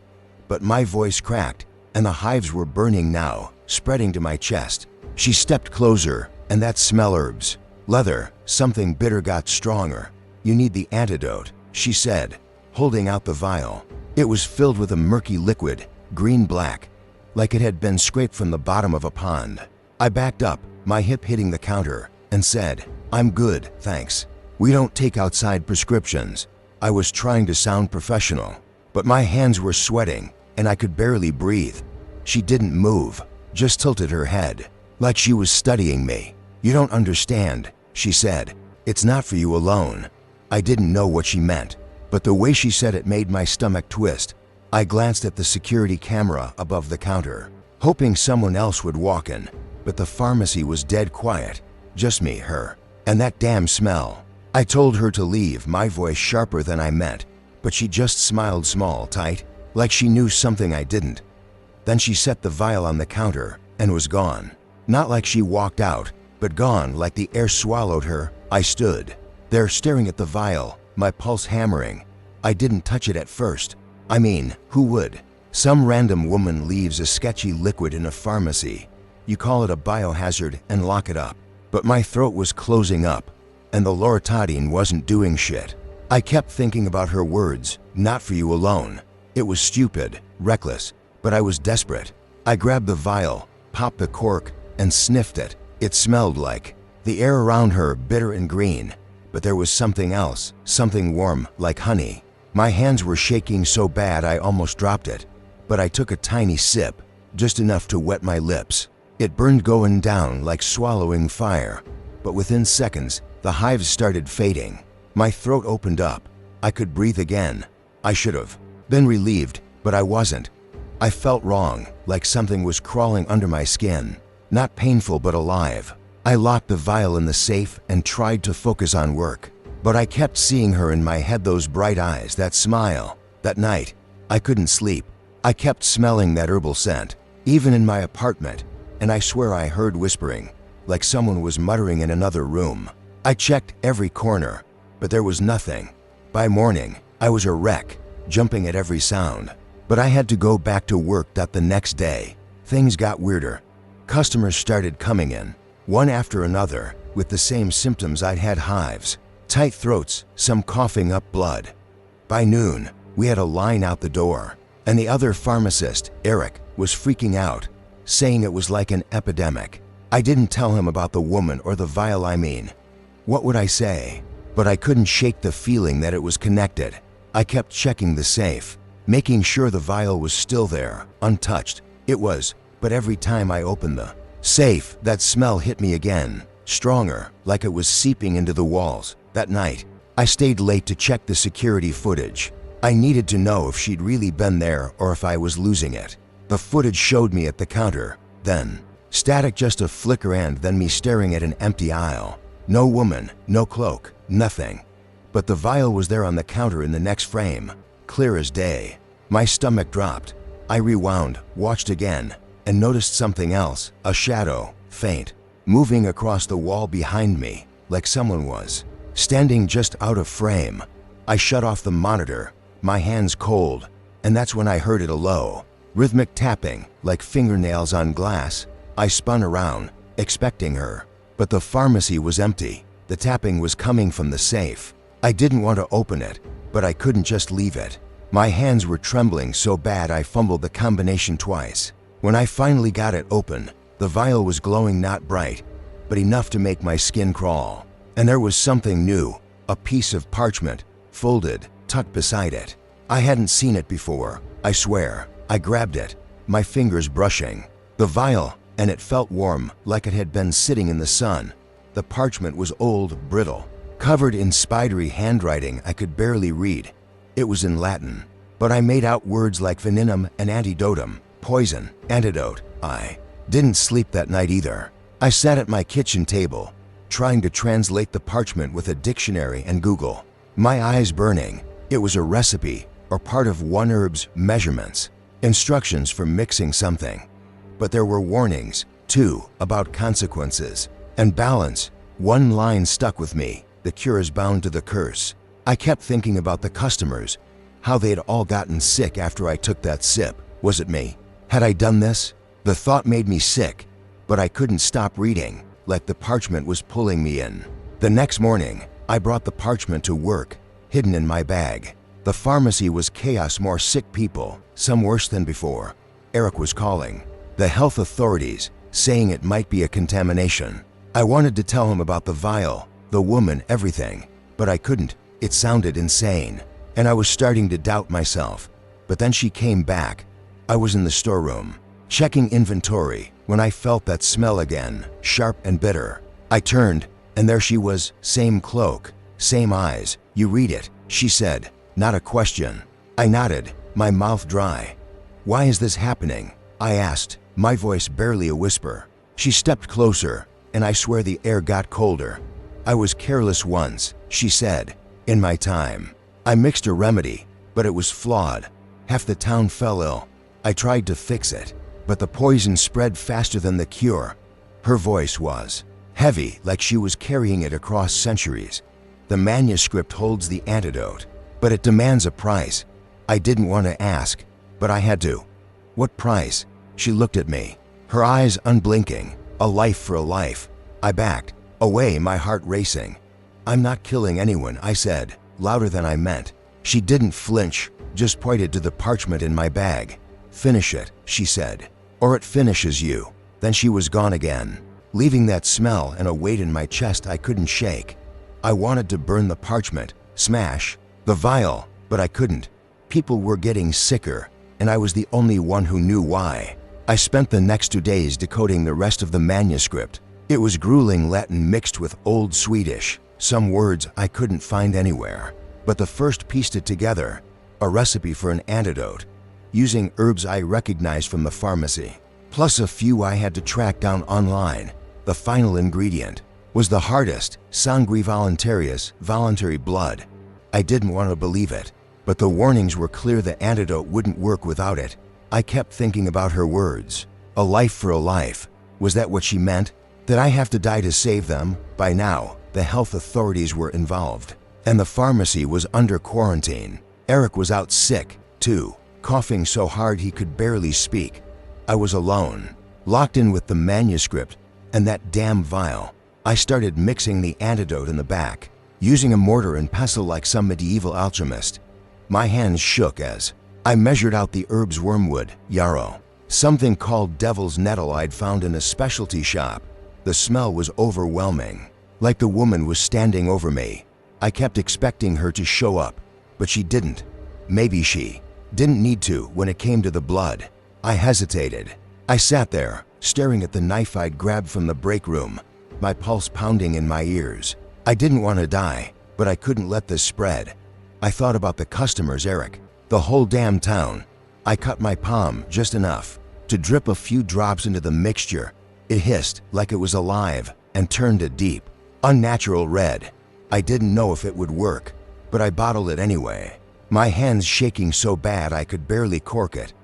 But my voice cracked, and the hives were burning now, spreading to my chest. She stepped closer, and that smell herbs, leather, something bitter got stronger. "You need the antidote," she said, holding out the vial. It was filled with a murky liquid, green-black, like it had been scraped from the bottom of a pond. I backed up, my hip hitting the counter, and said, "I'm good, thanks. We don't take outside prescriptions." I was trying to sound professional, but my hands were sweating, and I could barely breathe. She didn't move, just tilted her head, like she was studying me. "You don't understand," she said. "It's not for you alone." I didn't know what she meant, but the way she said it made my stomach twist. I glanced at the security camera above the counter, hoping someone else would walk in, but the pharmacy was dead quiet. Just me, her, and that damn smell. I told her to leave, my voice sharper than I meant, but she just smiled small, tight, like she knew something I didn't. Then she set the vial on the counter and was gone. Not like she walked out, but gone like the air swallowed her. I stood there staring at the vial, my pulse hammering. I didn't touch it at first. I mean, who would? Some random woman leaves a sketchy liquid in a pharmacy. You call it a biohazard and lock it up. But my throat was closing up, and the loratadine wasn't doing shit. I kept thinking about her words, "not for you alone." It was stupid, reckless, but I was desperate. I grabbed the vial, popped the cork, and sniffed it. It smelled like the air around her, bitter and green. But there was something else, something warm, like honey. My hands were shaking so bad I almost dropped it, but I took a tiny sip, just enough to wet my lips. It burned going down like swallowing fire, but within seconds, the hives started fading. My throat opened up. I could breathe again. I should have been relieved, but I wasn't. I felt wrong, like something was crawling under my skin. Not painful, but alive. I locked the vial in the safe and tried to focus on work, but I kept seeing her in my head, those bright eyes, that smile. That night, I couldn't sleep. I kept smelling that herbal scent, even in my apartment, and I swear I heard whispering, like someone was muttering in another room. I checked every corner, but there was nothing. By morning, I was a wreck, jumping at every sound. But I had to go back to work the next day. Things got weirder. Customers started coming in, one after another, with the same symptoms I'd had: hives, tight throats, some coughing up blood. By noon, we had a line out the door, and the other pharmacist, Eric, was freaking out, saying it was like an epidemic. I didn't tell him about the woman or the vial. I mean, what would I say? But I couldn't shake the feeling that it was connected. I kept checking the safe, making sure the vial was still there, untouched. It was, but every time I opened the safe, that smell hit me again, stronger, like it was seeping into the walls. That night, I stayed late to check the security footage. I needed to know if she'd really been there or if I was losing it. The footage showed me at the counter, then static, just a flicker, and then me staring at an empty aisle. No woman, no cloak, nothing. But the vial was there on the counter in the next frame, clear as day. My stomach dropped. I rewound, watched again, and noticed something else, a shadow, faint, moving across the wall behind me, like someone was standing just out of frame. I shut off the monitor, my hands cold, and that's when I heard it, a low, rhythmic tapping, like fingernails on glass. I spun around, expecting her, but the pharmacy was empty. The tapping was coming from the safe. I didn't want to open it, but I couldn't just leave it. My hands were trembling so bad I fumbled the combination twice. When I finally got it open, the vial was glowing, not bright, but enough to make my skin crawl. And there was something new, a piece of parchment, folded, tucked beside it. I hadn't seen it before, I swear. I grabbed it, my fingers brushing the vial, and it felt warm, like it had been sitting in the sun. The parchment was old, brittle, covered in spidery handwriting I could barely read. It was in Latin, but I made out words like veninum and antidotum, poison, antidote. I didn't sleep that night either. I sat at my kitchen table, trying to translate the parchment with a dictionary and Google. My eyes burning. It was a recipe or part of one herb's measurements, instructions for mixing something. But there were warnings, too, about consequences and balance. One line stuck with me: the cure is bound to the curse. I kept thinking about the customers, how they'd all gotten sick after I took that sip. Was it me? Had I done this? The thought made me sick, but I couldn't stop reading, like the parchment was pulling me in. The next morning, I brought the parchment to work, hidden in my bag. The pharmacy was chaos, more sick people, some worse than before. Eric was calling the health authorities, saying it might be a contamination. I wanted to tell him about the vial, the woman, everything, but I couldn't. It sounded insane, and I was starting to doubt myself. But then she came back. I was in the storeroom, checking inventory, when I felt that smell again, sharp and bitter. I turned, and there she was, same cloak, same eyes. "You read it," she said, not a question. I nodded, my mouth dry. "Why is this happening?" I asked, my voice barely a whisper. She stepped closer, and I swear the air got colder. "I was careless once," she said. "In my time, I mixed a remedy, but it was flawed. Half the town fell ill. I tried to fix it, but the poison spread faster than the cure." Her voice was heavy, like she was carrying it across centuries. "The manuscript holds the antidote, but it demands a price." I didn't want to ask, but I had to. "What price?" She looked at me, her eyes unblinking. "A life for a life." I backed away, my heart racing. "I'm not killing anyone," I said, louder than I meant. She didn't flinch, just pointed to the parchment in my bag. "Finish it," she said, "or it finishes you." Then she was gone again, leaving that smell and a weight in my chest I couldn't shake. I wanted to burn the parchment, smash the vial, but I couldn't. People were getting sicker, and I was the only one who knew why. I spent the next 2 days decoding the rest of the manuscript. It was grueling Latin mixed with Old Swedish, some words I couldn't find anywhere. But the first pieced it together, a recipe for an antidote, using herbs I recognized from the pharmacy, plus a few I had to track down online. The final ingredient was the hardest: sanguis voluntarius, voluntary blood. I didn't want to believe it, but the warnings were clear. The antidote wouldn't work without it. I kept thinking about her words. A life for a life. Was that what she meant? Did I have to die to save them? By now, the health authorities were involved, and the pharmacy was under quarantine. Eric was out sick, too, coughing so hard he could barely speak. I was alone, locked in with the manuscript and that damn vial. I started mixing the antidote in the back, using a mortar and pestle like some medieval alchemist. My hands shook as I measured out the herbs: wormwood, yarrow, something called devil's nettle I'd found in a specialty shop. The smell was overwhelming, like the woman was standing over me. I kept expecting her to show up, but she didn't. Maybe she didn't need to when it came to the blood. I hesitated. I sat there, staring at the knife I'd grabbed from the break room, my pulse pounding in my ears. I didn't want to die, but I couldn't let this spread. I thought about the customers, Eric, the whole damn town. I cut my palm just enough to drip a few drops into the mixture. It hissed like it was alive and turned a deep, unnatural red. I didn't know if it would work, but I bottled it anyway, my hands shaking so bad I could barely cork it.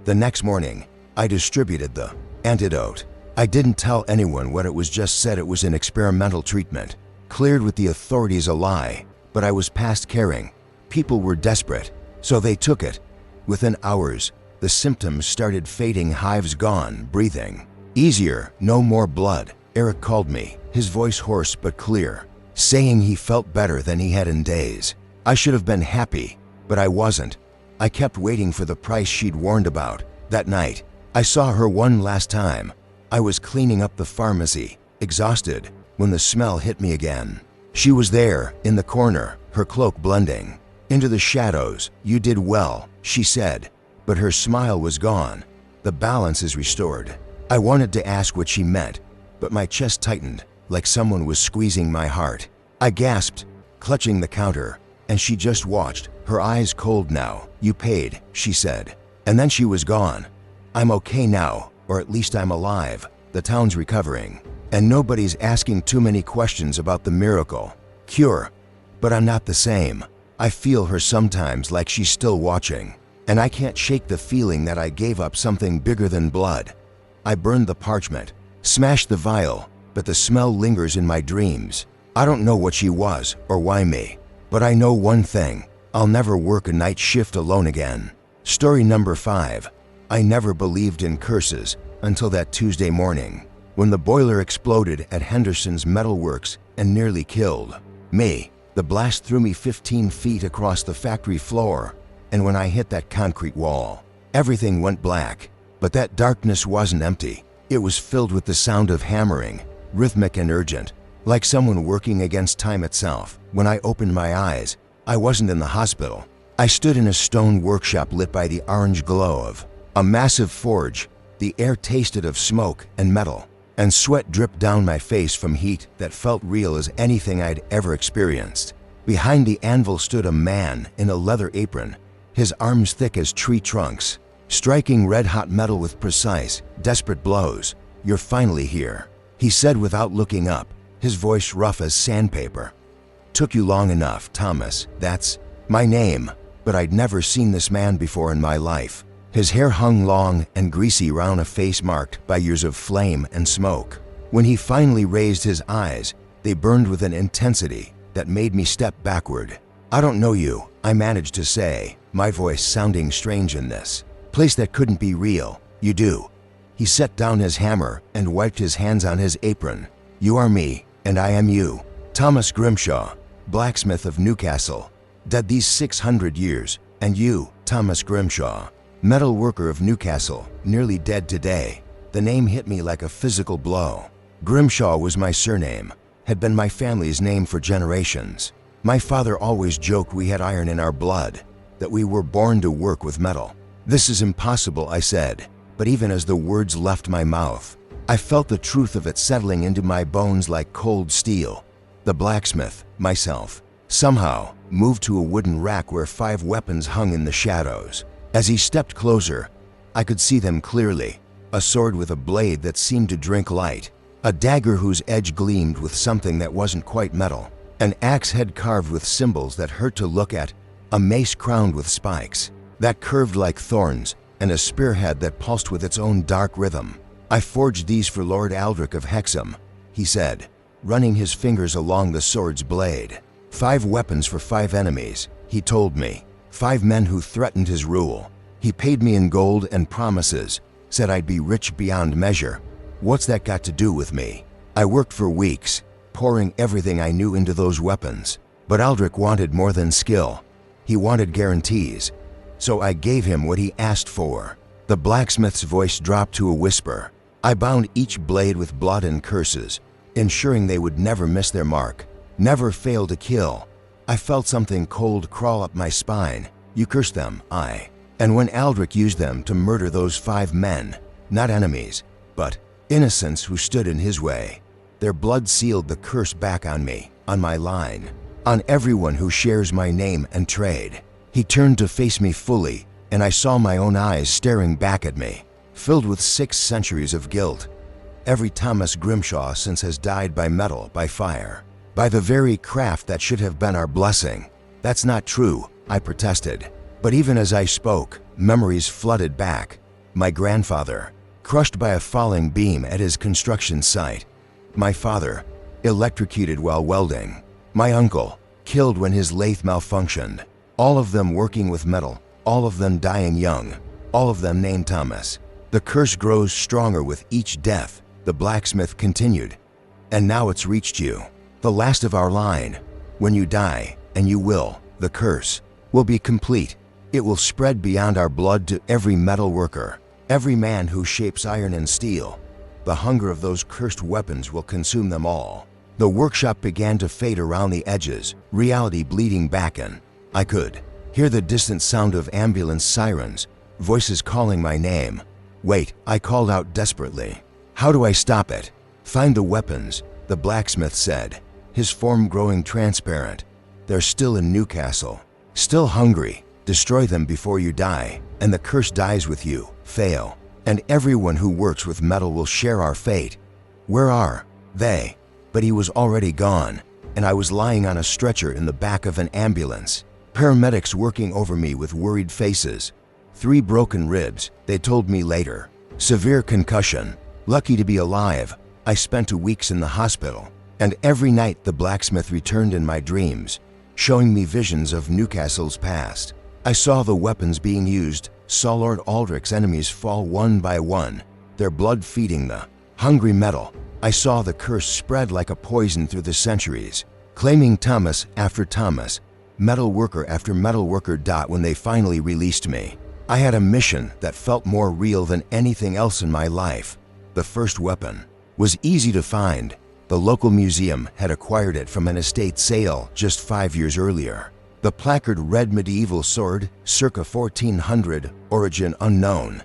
The next morning, I distributed the antidote. I didn't tell anyone what it was, just said it was an experimental treatment, cleared with the authorities a lie, but I was past caring. People were desperate, so they took it. Within hours, the symptoms started fading, hives gone, breathing easier, no more blood. Eric called me, his voice hoarse but clear, saying he felt better than he had in days. I should have been happy, but I wasn't. I kept waiting for the price she'd warned about. That night, I saw her one last time. I was cleaning up the pharmacy, exhausted, when the smell hit me again. She was there, in the corner, her cloak blending into the shadows. "You did well," she said, but her smile was gone. "The balance is restored." I wanted to ask what she meant, but my chest tightened, like someone was squeezing my heart. I gasped, clutching the counter, and she just watched, her eyes cold now. "You paid," she said, and then she was gone. I'm okay now, or at least I'm alive. The town's recovering, and nobody's asking too many questions about the miracle cure. but I'm not the same. I feel her sometimes like she's still watching, and I can't shake the feeling that I gave up something bigger than blood. I burned the parchment, smashed the vial, but the smell lingers in my dreams. I don't know what she was or why me, but I know one thing: I'll never work a night shift alone again. Story number 5. I never believed in curses until that Tuesday morning, when the boiler exploded at Henderson's Metalworks and nearly killed me. The blast threw me 15 feet across the factory floor, and when I hit that concrete wall, everything went black. But that darkness wasn't empty. It was filled with the sound of hammering, rhythmic and urgent, like someone working against time itself. When I opened my eyes, I wasn't in the hospital. I stood in a stone workshop lit by the orange glow of a massive forge. The air tasted of smoke and metal, and sweat dripped down my face from heat that felt real as anything I'd ever experienced. Behind the anvil stood a man in a leather apron, his arms thick as tree trunks, striking red-hot metal with precise, desperate blows. "You're finally here," he said without looking up, his voice rough as sandpaper. "Took you long enough, Thomas. That's my name." But I'd never seen this man before in my life. His hair hung long and greasy round a face marked by years of flame and smoke. When he finally raised his eyes, they burned with an intensity that made me step backward. "I don't know you," I managed to say, my voice sounding strange in this place that couldn't be real. "You do." He set down his hammer and wiped his hands on his apron. "You are me, and I am you. Thomas Grimshaw, blacksmith of Newcastle, dead these 600 years, and you, Thomas Grimshaw, metal worker of Newcastle, nearly dead today." The name hit me like a physical blow. Grimshaw was my surname, had been my family's name for generations. My father always joked we had iron in our blood, that we were born to work with metal. "This is impossible," I said, but even as the words left my mouth, I felt the truth of it settling into my bones like cold steel. The blacksmith, myself, somehow moved to a wooden rack where 5 weapons hung in the shadows. As he stepped closer, I could see them clearly: a sword with a blade that seemed to drink light, a dagger whose edge gleamed with something that wasn't quite metal, an axe head carved with symbols that hurt to look at, a mace crowned with spikes that curved like thorns, and a spearhead that pulsed with its own dark rhythm. "I forged these for Lord Aldrich of Hexham," he said, running his fingers along the sword's blade. 5 weapons for 5 enemies," he told me. 5 men who threatened his rule. He paid me in gold and promises, said I'd be rich beyond measure. What's that got to do with me? I worked for weeks, pouring everything I knew into those weapons. But Aldrich wanted more than skill. He wanted guarantees. So I gave him what he asked for. The blacksmith's voice dropped to a whisper. I bound each blade with blood and curses, ensuring they would never miss their mark, never fail to kill. I felt something cold crawl up my spine. "You cursed them," And when Aldrich used them to murder those 5 men, not enemies, but innocents who stood in his way, their blood sealed the curse back on me, on my line, on everyone who shares my name and trade. He turned to face me fully, and I saw my own eyes staring back at me, filled with 6 centuries of guilt. Every Thomas Grimshaw since has died by metal, by fire, by the very craft that should have been our blessing. "That's not true," I protested. But even as I spoke, memories flooded back. My grandfather, crushed by a falling beam at his construction site. My father, electrocuted while welding. My uncle, killed when his lathe malfunctioned. All of them working with metal, all of them dying young, all of them named Thomas. "The curse grows stronger with each death," the blacksmith continued. "And now it's reached you, the last of our line. When you die, and you will, the curse will be complete. It will spread beyond our blood to every metal worker, every man who shapes iron and steel. The hunger of those cursed weapons will consume them all." The workshop began to fade around the edges, reality bleeding back in. I could hear the distant sound of ambulance sirens, voices calling my name. "Wait," I called out desperately. "How do I stop it?" "Find the weapons," the blacksmith said, his form growing transparent. "They're still in Newcastle, still hungry. Destroy them before you die, and the curse dies with you. Fail, and everyone who works with metal will share our fate." Where are they? But he was already gone. and I was lying on a stretcher in the back of an ambulance. Paramedics working over me with worried faces. 3 broken ribs, they told me later. Severe concussion. Lucky to be alive. I spent 2 weeks in the hospital, and every night the blacksmith returned in my dreams, showing me visions of Newcastle's past. I saw the weapons being used, saw Lord Aldrich's enemies fall one by one, their blood feeding the hungry metal. I saw the curse spread like a poison through the centuries, claiming Thomas after Thomas, metal worker after metal worker. When they finally released me, I had a mission that felt more real than anything else in my life. The first weapon was easy to find. The local museum had acquired it from an estate sale just 5 years earlier. The placard read medieval sword, circa 1400, origin unknown.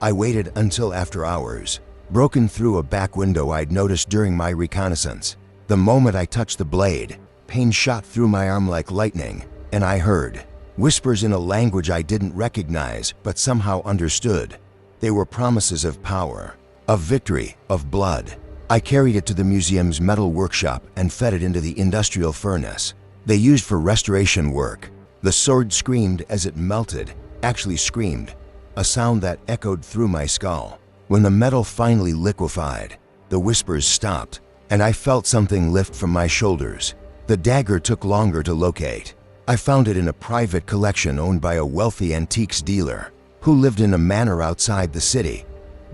I waited until after hours, broken through a back window I'd noticed during my reconnaissance. The moment I touched the blade, pain shot through my arm like lightning, and I heard whispers in a language I didn't recognize but somehow understood. They were promises of power, of victory, of blood. I carried it to the museum's metal workshop and fed it into the industrial furnace they used for restoration work. The sword screamed as it melted, actually screamed, a sound that echoed through my skull. When the metal finally liquefied, the whispers stopped, and I felt something lift from my shoulders. The dagger took longer to locate. I found it in a private collection owned by a wealthy antiques dealer who lived in a manor outside the city.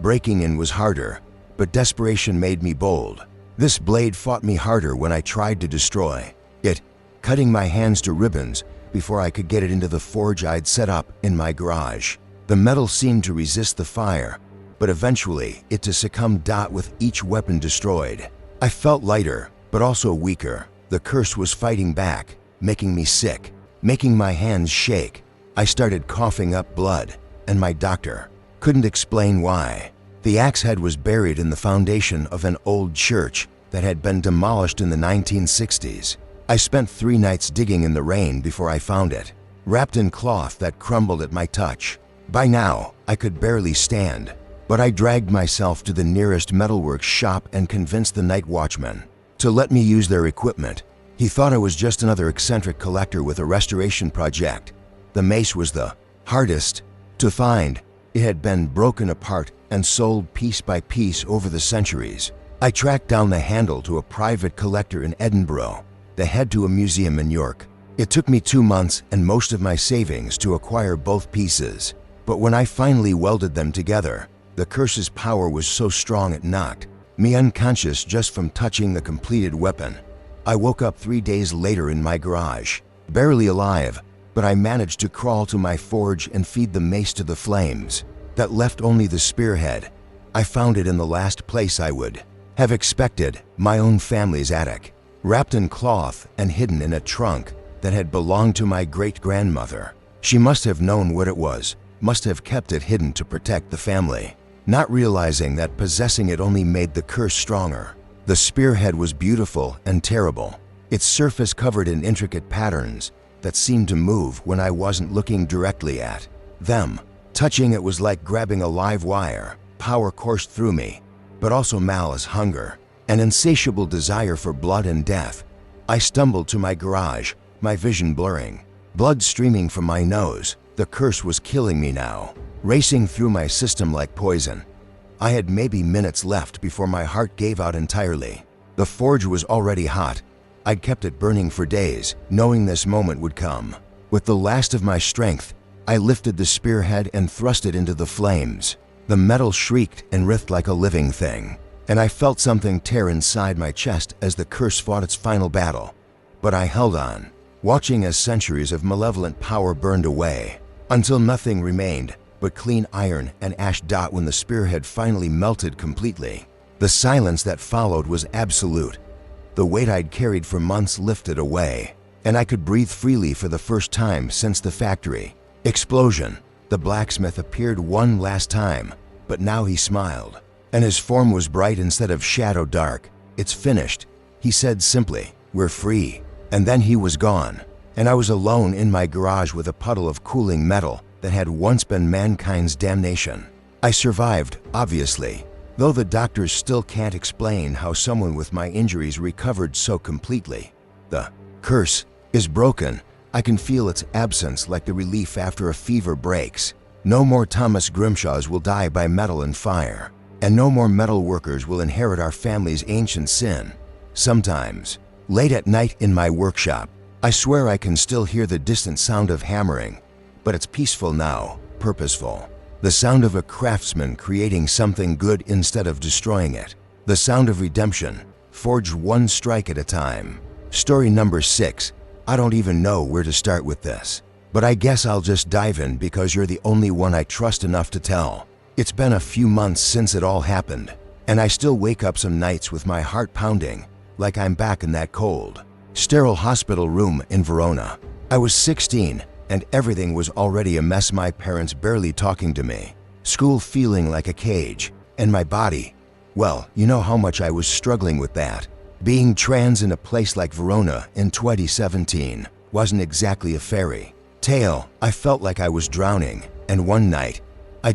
Breaking in was harder, but desperation made me bold. This blade fought me harder when I tried to destroy it, cutting my hands to ribbons before I could get it into the forge I'd set up in my garage. The metal seemed to resist the fire, but eventually it to succumb. With each weapon destroyed, I felt lighter, but also weaker. The curse was fighting back, making me sick, making my hands shake. I started coughing up blood, and my doctor couldn't explain why. The axe head was buried in the foundation of an old church that had been demolished in the 1960s. I spent 3 nights digging in the rain before I found it, wrapped in cloth that crumbled at my touch. By now, I could barely stand, but I dragged myself to the nearest metalworks shop and convinced the night watchman to let me use their equipment. He thought I was just another eccentric collector with a restoration project. The mace was the hardest to find. It had been broken apart and sold piece by piece over the centuries. I tracked down the handle to a private collector in Edinburgh, the head to a museum in York. It took me 2 months and most of my savings to acquire both pieces, but when I finally welded them together, the curse's power was so strong it knocked me unconscious just from touching the completed weapon. I woke up 3 days later in my garage, barely alive, but I managed to crawl to my forge and feed the mace to the flames. That left only the spearhead. I found it in the last place I would have expected, my own family's attic, wrapped in cloth and hidden in a trunk that had belonged to my great-grandmother. She must have known what it was, must have kept it hidden to protect the family, not realizing that possessing it only made the curse stronger. The spearhead was beautiful and terrible, its surface covered in intricate patterns that seemed to move when I wasn't looking directly at them. Touching it was like grabbing a live wire. Power coursed through me, but also malice, hunger, an insatiable desire for blood and death. I stumbled to my garage, my vision blurring, blood streaming from my nose. The curse was killing me now, racing through my system like poison. I had maybe minutes left before my heart gave out entirely. The forge was already hot. I'd kept it burning for days, knowing this moment would come. With the last of my strength, I lifted the spearhead and thrust it into the flames. The metal shrieked and writhed like a living thing, and I felt something tear inside my chest as the curse fought its final battle. But I held on, watching as centuries of malevolent power burned away, until nothing remained but clean iron and ash. When the spearhead finally melted completely, the silence that followed was absolute. The weight I'd carried for months lifted away, and I could breathe freely for the first time since the factory explosion. The blacksmith appeared one last time, but now he smiled, and his form was bright instead of shadow dark. "It's finished," he said simply. "We're free." And then he was gone, and I was alone in my garage with a puddle of cooling metal that had once been mankind's damnation. I survived, obviously, though the doctors still can't explain how someone with my injuries recovered so completely. The curse is broken. I can feel its absence like the relief after a fever breaks. No more Thomas Grimshaws will die by metal and fire, and no more metal workers will inherit our family's ancient sin. Sometimes, late at night in my workshop, I swear I can still hear the distant sound of hammering, but it's peaceful now, purposeful. The sound of a craftsman creating something good instead of destroying it. The sound of redemption, forged one strike at a time. Story number 6. I don't even know where to start with this, but I guess I'll just dive in because you're the only one I trust enough to tell. It's been a few months since it all happened, and I still wake up some nights with my heart pounding, like I'm back in that cold, sterile hospital room in Verona. I was 16, and everything was already a mess. My parents barely talking to me, school feeling like a cage, and my body, well, you know how much I was struggling with that. Being trans in a place like Verona in 2017 wasn't exactly a fairy tale. I felt like I was drowning, and one night, I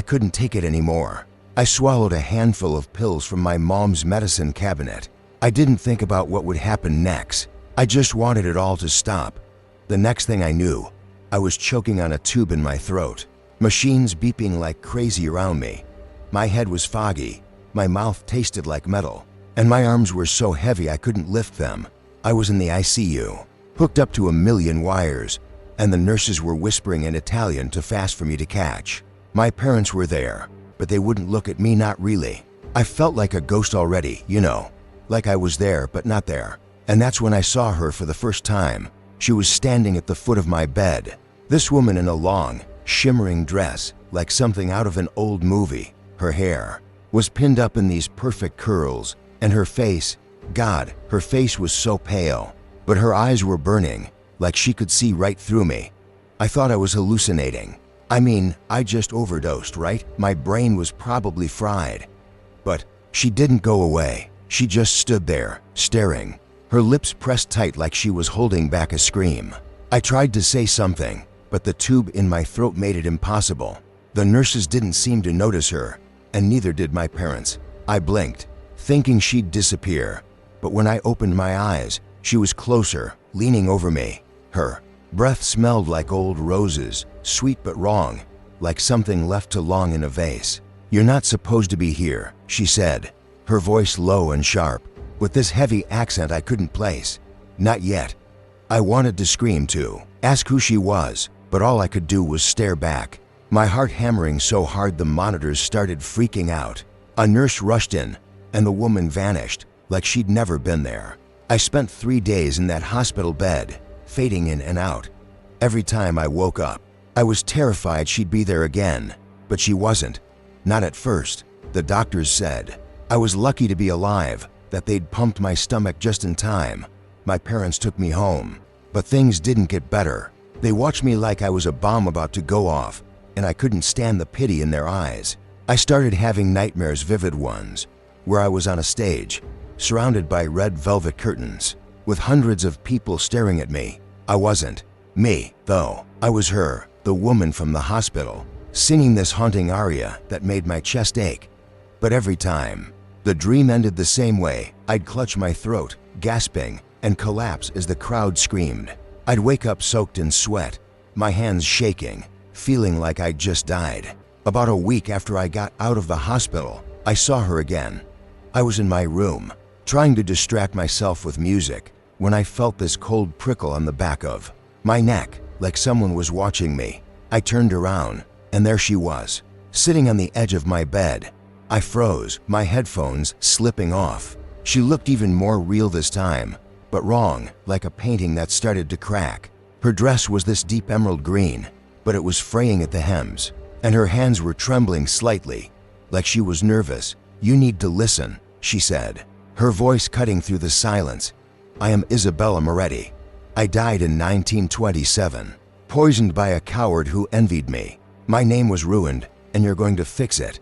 couldn't take it anymore. I swallowed a handful of pills from my mom's medicine cabinet. I didn't think about what would happen next. I just wanted it all to stop. The next thing I knew, I was choking on a tube in my throat, machines beeping like crazy around me. My head was foggy, my mouth tasted like metal, and my arms were so heavy I couldn't lift them. I was in the ICU, hooked up to a million wires, and the nurses were whispering in Italian too fast for me to catch. My parents were there, but they wouldn't look at me, not really. I felt like a ghost already, you know, like I was there but not there. And that's when I saw her for the first time. She was standing at the foot of my bed. This woman in a long, shimmering dress, like something out of an old movie. Her hair was pinned up in these perfect curls, and her face, God, her face was so pale, but her eyes were burning, like she could see right through me. I thought I was hallucinating. I mean, I just overdosed, right? My brain was probably fried. But she didn't go away. She just stood there, staring, her lips pressed tight like she was holding back a scream. I tried to say something, but the tube in my throat made it impossible. The nurses didn't seem to notice her, and neither did my parents. I blinked, thinking she'd disappear, but when I opened my eyes, she was closer, leaning over me. Her breath smelled like old roses, sweet but wrong, like something left too long in a vase. "You're not supposed to be here," she said, her voice low and sharp, with this heavy accent I couldn't place. Not yet. I wanted to scream too, ask who she was, but all I could do was stare back, my heart hammering so hard the monitors started freaking out. A nurse rushed in, and the woman vanished, like she'd never been there. I spent 3 days in that hospital bed, fading in and out. Every time I woke up, I was terrified she'd be there again, but she wasn't. Not at first. The doctors said I was lucky to be alive, that they'd pumped my stomach just in time. My parents took me home, but things didn't get better. They watched me like I was a bomb about to go off, and I couldn't stand the pity in their eyes. I started having nightmares, vivid ones, where I was on a stage, surrounded by red velvet curtains, with hundreds of people staring at me. I wasn't me, though. I was her, the woman from the hospital, singing this haunting aria that made my chest ache. But every time, the dream ended the same way. I'd clutch my throat, gasping, and collapse as the crowd screamed. I'd wake up soaked in sweat, my hands shaking, feeling like I'd just died. About a week after I got out of the hospital, I saw her again. I was in my room, trying to distract myself with music, when I felt this cold prickle on the back of my neck, like someone was watching me. I turned around, and there she was, sitting on the edge of my bed. I froze, my headphones slipping off. She looked even more real this time, but wrong, like a painting that started to crack. Her dress was this deep emerald green, but it was fraying at the hems, and her hands were trembling slightly, like she was nervous. "You need to listen," she said, her voice cutting through the silence. "I am Isabella Moretti. I died in 1927, poisoned by a coward who envied me. My name was ruined, and you're going to fix it."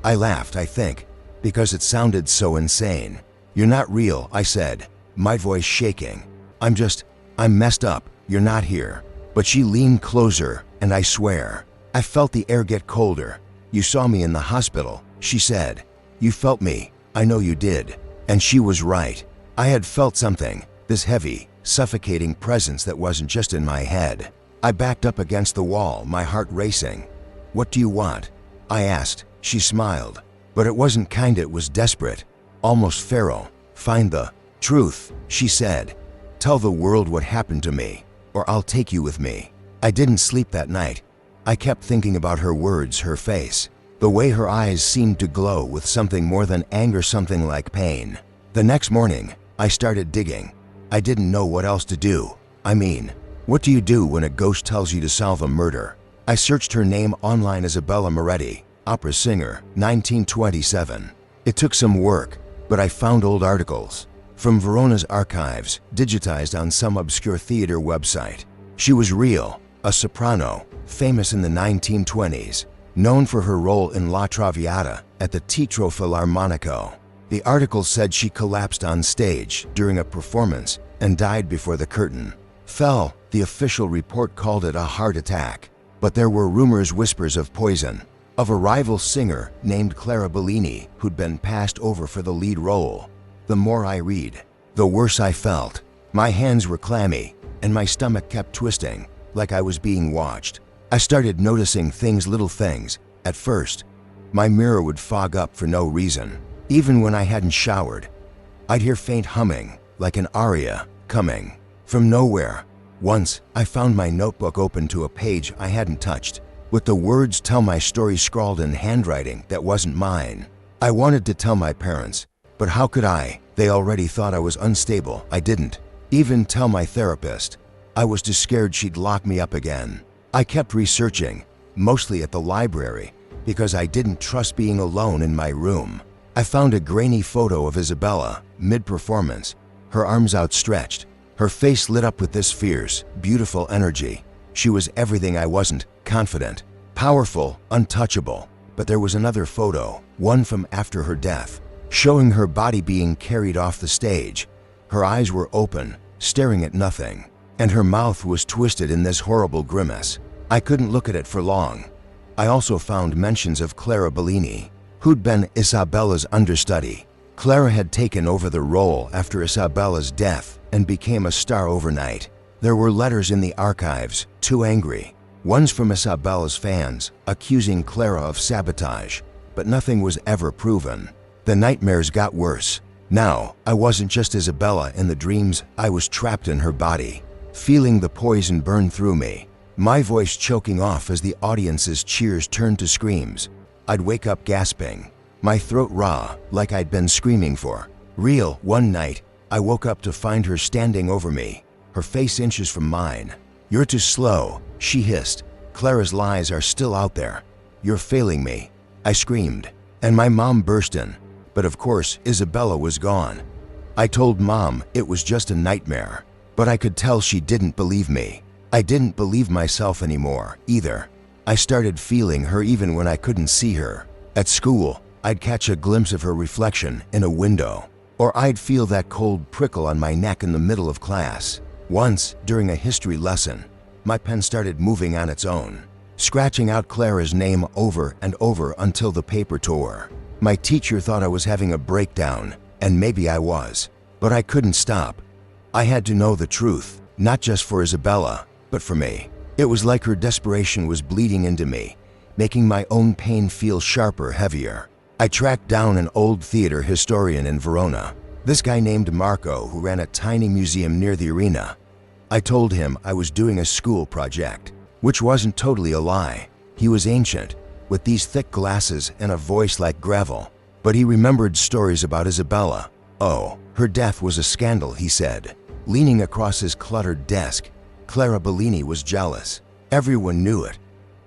I laughed, I think, because it sounded so insane. "You're not real," I said, my voice shaking. I'm messed up. You're not here." But she leaned closer, and I swear, I felt the air get colder. "You saw me in the hospital," she said. "You felt me. I know you did." And she was right. I had felt something, this heavy, suffocating presence that wasn't just in my head. I backed up against the wall, my heart racing. "What do you want?" I asked. She smiled, but it wasn't kind, it was desperate, almost feral. "Find the truth," she said. "Tell the world what happened to me, or I'll take you with me." I didn't sleep that night. I kept thinking about her words, her face, the way her eyes seemed to glow with something more than anger, something like pain. The next morning, I started digging. I didn't know what else to do. I mean, what do you do when a ghost tells you to solve a murder? I searched her name online, Isabella Moretti, opera singer, 1927. It took some work, but I found old articles from Verona's archives, digitized on some obscure theater website. She was real, a soprano, famous in the 1920s, known for her role in La Traviata at the Teatro Filarmonico. The article said she collapsed on stage during a performance and died before the curtain fell. The official report called it a heart attack, but there were rumors, whispers of poison, of a rival singer named Clara Bellini who'd been passed over for the lead role. The more I read, the worse I felt. My hands were clammy, and my stomach kept twisting, like I was being watched. I started noticing things, little things. At first, my mirror would fog up for no reason. Even when I hadn't showered, I'd hear faint humming, like an aria, coming from nowhere. Once, I found my notebook open to a page I hadn't touched, with the words "Tell my story" scrawled in handwriting that wasn't mine. I wanted to tell my parents, but how could I? They already thought I was unstable. I didn't even tell my therapist. I was too scared she'd lock me up again. I kept researching, mostly at the library, because I didn't trust being alone in my room. I found a grainy photo of Isabella, mid-performance, her arms outstretched, her face lit up with this fierce, beautiful energy. She was everything I wasn't: confident, powerful, untouchable. But there was another photo, one from after her death, showing her body being carried off the stage. Her eyes were open, staring at nothing, and her mouth was twisted in this horrible grimace. I couldn't look at it for long. I also found mentions of Clara Bellini, who'd been Isabella's understudy. Clara had taken over the role after Isabella's death and became a star overnight. There were letters in the archives, too angry, ones from Isabella's fans, accusing Clara of sabotage, but nothing was ever proven. The nightmares got worse. Now, I wasn't just Isabella in the dreams, I was trapped in her body, feeling the poison burn through me, my voice choking off as the audience's cheers turned to screams. I'd wake up gasping, my throat raw, like I'd been screaming for real. One night, I woke up to find her standing over me, her face inches from mine. "You're too slow," she hissed. "Clara's lies are still out there. You're failing me," I screamed, and my mom burst in. But of course, Isabella was gone. I told Mom it was just a nightmare, but I could tell she didn't believe me. I didn't believe myself anymore, either. I started feeling her even when I couldn't see her. At school, I'd catch a glimpse of her reflection in a window, or I'd feel that cold prickle on my neck in the middle of class. Once, during a history lesson, my pen started moving on its own, scratching out Clara's name over and over until the paper tore. My teacher thought I was having a breakdown, and maybe I was, but I couldn't stop. I had to know the truth, not just for Isabella, but for me. It was like her desperation was bleeding into me, making my own pain feel sharper, heavier. I tracked down an old theater historian in Verona, this guy named Marco, who ran a tiny museum near the arena. I told him I was doing a school project, which wasn't totally a lie. He was ancient, with these thick glasses and a voice like gravel, but he remembered stories about Isabella. "Oh, her death was a scandal," he said, leaning across his cluttered desk. "Clara Bellini was jealous. Everyone knew it.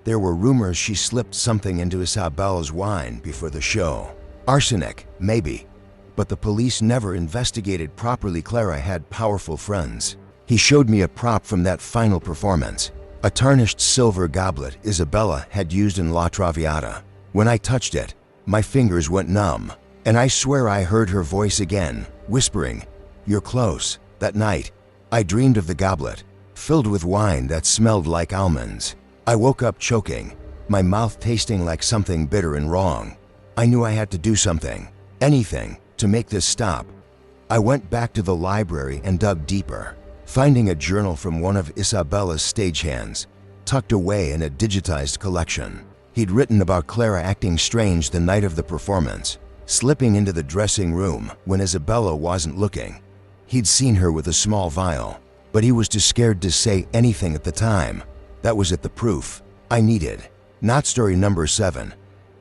There were rumors she slipped something into Isabella's wine before the show. Arsenic, maybe. But the police never investigated properly. Clara had powerful friends." He showed me a prop from that final performance, a tarnished silver goblet Isabella had used in La Traviata. When I touched it, my fingers went numb, and I swear I heard her voice again, whispering, "You're close." That night, I dreamed of the goblet, filled with wine that smelled like almonds. I woke up choking, my mouth tasting like something bitter and wrong. I knew I had to do something, anything, to make this stop. I went back to the library and dug deeper, finding a journal from one of Isabella's stagehands, tucked away in a digitized collection. He'd written about Clara acting strange the night of the performance, slipping into the dressing room when Isabella wasn't looking. He'd seen her with a small vial, but he was too scared to say anything at the time. That was it, the proof I needed. Not story number 7.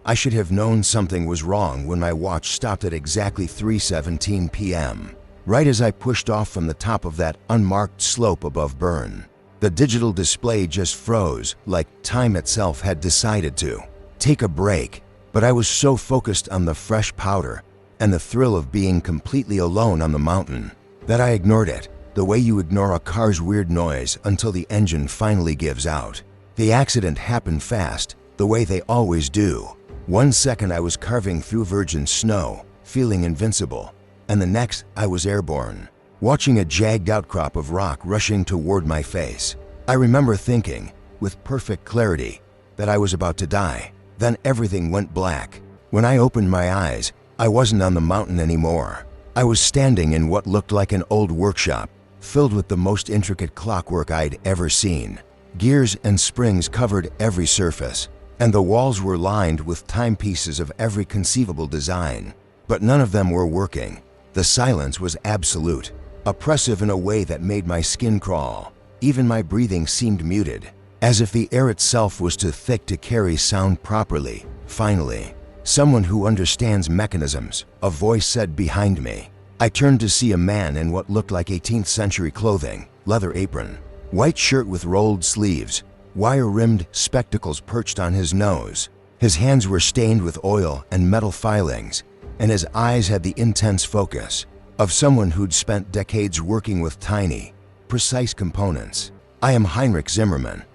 I should have known something was wrong when my watch stopped at exactly 3:17 p.m., right as I pushed off from the top of that unmarked slope above Bern. The digital display just froze, like time itself had decided to take a break. But I was so focused on the fresh powder and the thrill of being completely alone on the mountain that I ignored it, the way you ignore a car's weird noise until the engine finally gives out. The accident happened fast, the way they always do. 1 second I was carving through virgin snow, feeling invincible, and the next I was airborne, watching a jagged outcrop of rock rushing toward my face. I remember thinking, with perfect clarity, that I was about to die. Then everything went black. When I opened my eyes, I wasn't on the mountain anymore. I was standing in what looked like an old workshop, filled with the most intricate clockwork I'd ever seen. Gears and springs covered every surface, and the walls were lined with timepieces of every conceivable design. But none of them were working. The silence was absolute, oppressive in a way that made my skin crawl. Even my breathing seemed muted, as if the air itself was too thick to carry sound properly. Finally, someone who understands mechanisms, a voice said behind me. I turned to see a man in what looked like 18th century clothing, leather apron, white shirt with rolled sleeves, wire-rimmed spectacles perched on his nose. His hands were stained with oil and metal filings, and his eyes had the intense focus of someone who'd spent decades working with tiny, precise components. I am Heinrich Zimmermann.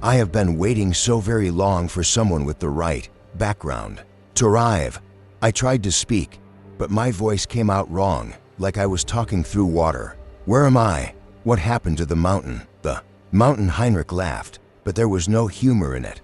I have been waiting so very long for someone with the right background to arrive. I tried to speak, but my voice came out wrong, like I was talking through water. Where am I? What happened to the mountain? The mountain, Heinrich laughed, but there was no humor in it.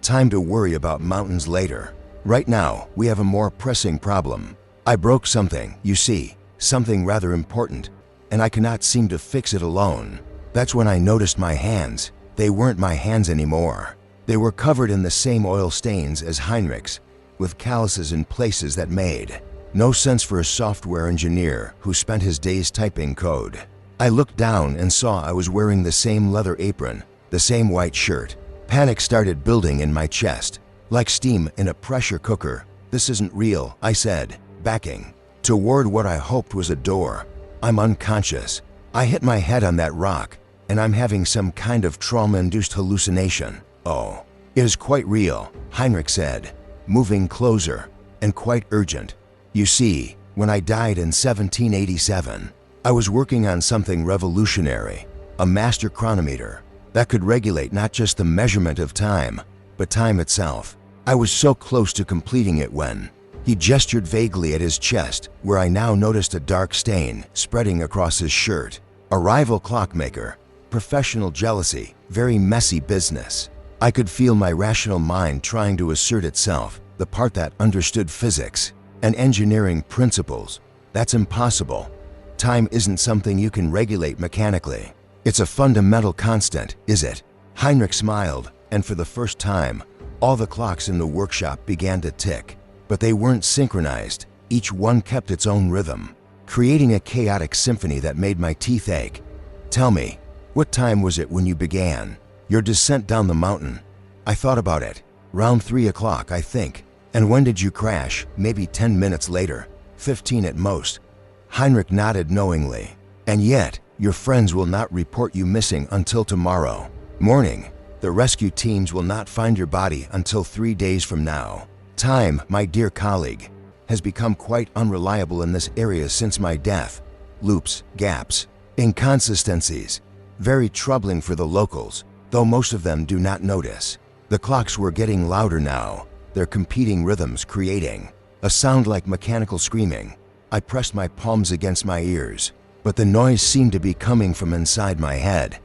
Time to worry about mountains later. Right now, we have a more pressing problem. I broke something, you see, something rather important, and I cannot seem to fix it alone. That's when I noticed my hands. They weren't my hands anymore. They were covered in the same oil stains as Heinrich's, with calluses in places that made no sense for a software engineer who spent his days typing code. I looked down and saw I was wearing the same leather apron, the same white shirt. Panic started building in my chest, like steam in a pressure cooker. This isn't real, I said, backing toward what I hoped was a door. I'm unconscious. I hit my head on that rock, and I'm having some kind of trauma-induced hallucination. Oh, it is quite real, Heinrich said, moving closer, and quite urgent. You see, when I died in 1787, I was working on something revolutionary, a master chronometer that could regulate not just the measurement of time, but time itself. I was so close to completing it when he gestured vaguely at his chest, where I now noticed a dark stain spreading across his shirt. A rival clockmaker, professional jealousy, very messy business. I could feel my rational mind trying to assert itself, the part that understood physics and engineering principles. That's impossible. Time isn't something you can regulate mechanically. It's a fundamental constant, is it? Heinrich smiled, and for the first time, all the clocks in the workshop began to tick. But they weren't synchronized. Each one kept its own rhythm, creating a chaotic symphony that made my teeth ache. Tell me, what time was it when you began your descent down the mountain? I thought about it. Round 3 o'clock, I think. And when did you crash? Maybe 10 minutes later, 15 at most. Heinrich nodded knowingly. And yet, your friends will not report you missing until tomorrow morning. The rescue teams will not find your body until 3 days from now. Time, my dear colleague, has become quite unreliable in this area since my death. Loops, gaps, inconsistencies. Very troubling for the locals, though most of them do not notice. The clocks were getting louder now, their competing rhythms creating a sound like mechanical screaming. I pressed my palms against my ears, but the noise seemed to be coming from inside my head.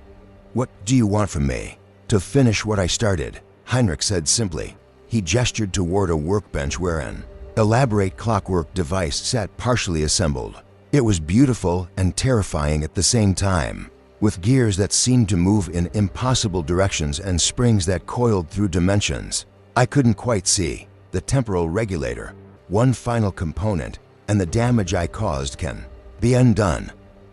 What do you want from me? To finish what I started, Heinrich said simply. He gestured toward a workbench where an elaborate clockwork device sat partially assembled. It was beautiful and terrifying at the same time, with gears that seemed to move in impossible directions and springs that coiled through dimensions. I couldn't quite see the temporal regulator, one final component, and the damage I caused can be undone.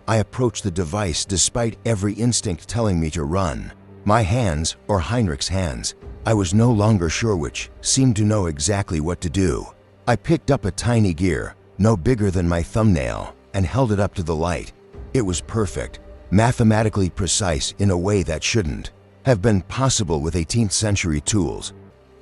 I approached the device despite every instinct telling me to run. My hands, or Heinrich's hands, I was no longer sure which, seemed to know exactly what to do. I picked up a tiny gear, no bigger than my thumbnail, and held it up to the light. It was perfect, mathematically precise in a way that shouldn't have been possible with 18th century tools.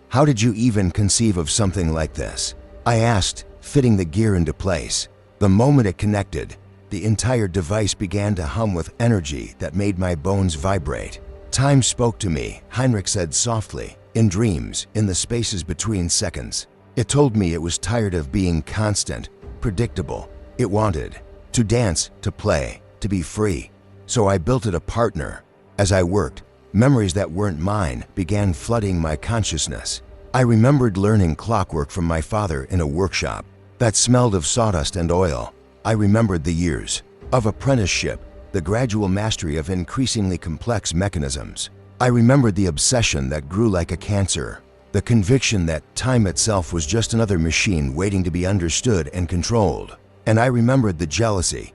How did you even conceive of something like this? I asked, fitting the gear into place. The moment it connected, the entire device began to hum with energy that made my bones vibrate. Time spoke to me, Heinrich said softly, in dreams, in the spaces between seconds. It told me it was tired of being constant, predictable. It wanted to dance, to play, to be free. So I built it a partner. As I worked, memories that weren't mine began flooding my consciousness. I remembered learning clockwork from my father in a workshop that smelled of sawdust and oil. I remembered the years of apprenticeship, the gradual mastery of increasingly complex mechanisms. I remembered the obsession that grew like a cancer, the conviction that time itself was just another machine waiting to be understood and controlled. And I remembered the jealousy.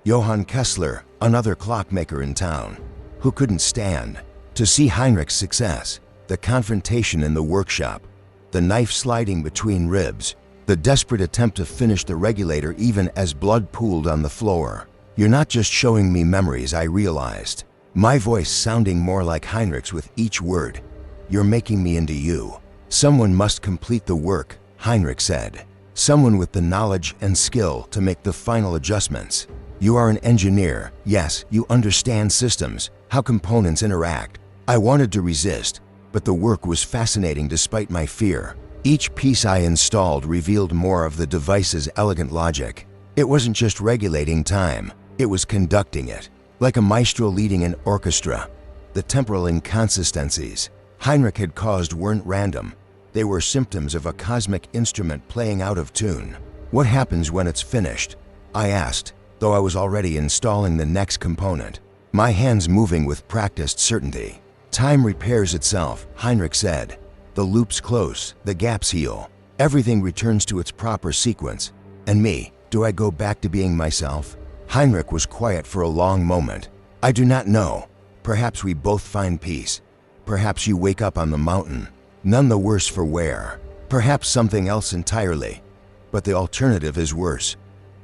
Johann Kessler, another clockmaker in town, who couldn't stand to see Heinrich's success, the confrontation in the workshop, the knife sliding between ribs, the desperate attempt to finish the regulator even as blood pooled on the floor. You're not just showing me memories, I realized, my voice sounding more like Heinrich's with each word. You're making me into you. Someone must complete the work, Heinrich said. Someone with the knowledge and skill to make the final adjustments. You are an engineer, yes, you understand systems, how components interact. I wanted to resist, but the work was fascinating despite my fear. Each piece I installed revealed more of the device's elegant logic. It wasn't just regulating time, it was conducting it. Like a maestro leading an orchestra. The temporal inconsistencies Heinrich had caused weren't random. They were symptoms of a cosmic instrument playing out of tune. What happens when it's finished? I asked, though I was already installing the next component, my hands moving with practiced certainty. Time repairs itself, Heinrich said. The loops close, the gaps heal. Everything returns to its proper sequence. And me, do I go back to being myself? Heinrich was quiet for a long moment. I do not know. Perhaps we both find peace. Perhaps you wake up on the mountain, none the worse for wear. Perhaps something else entirely. But the alternative is worse.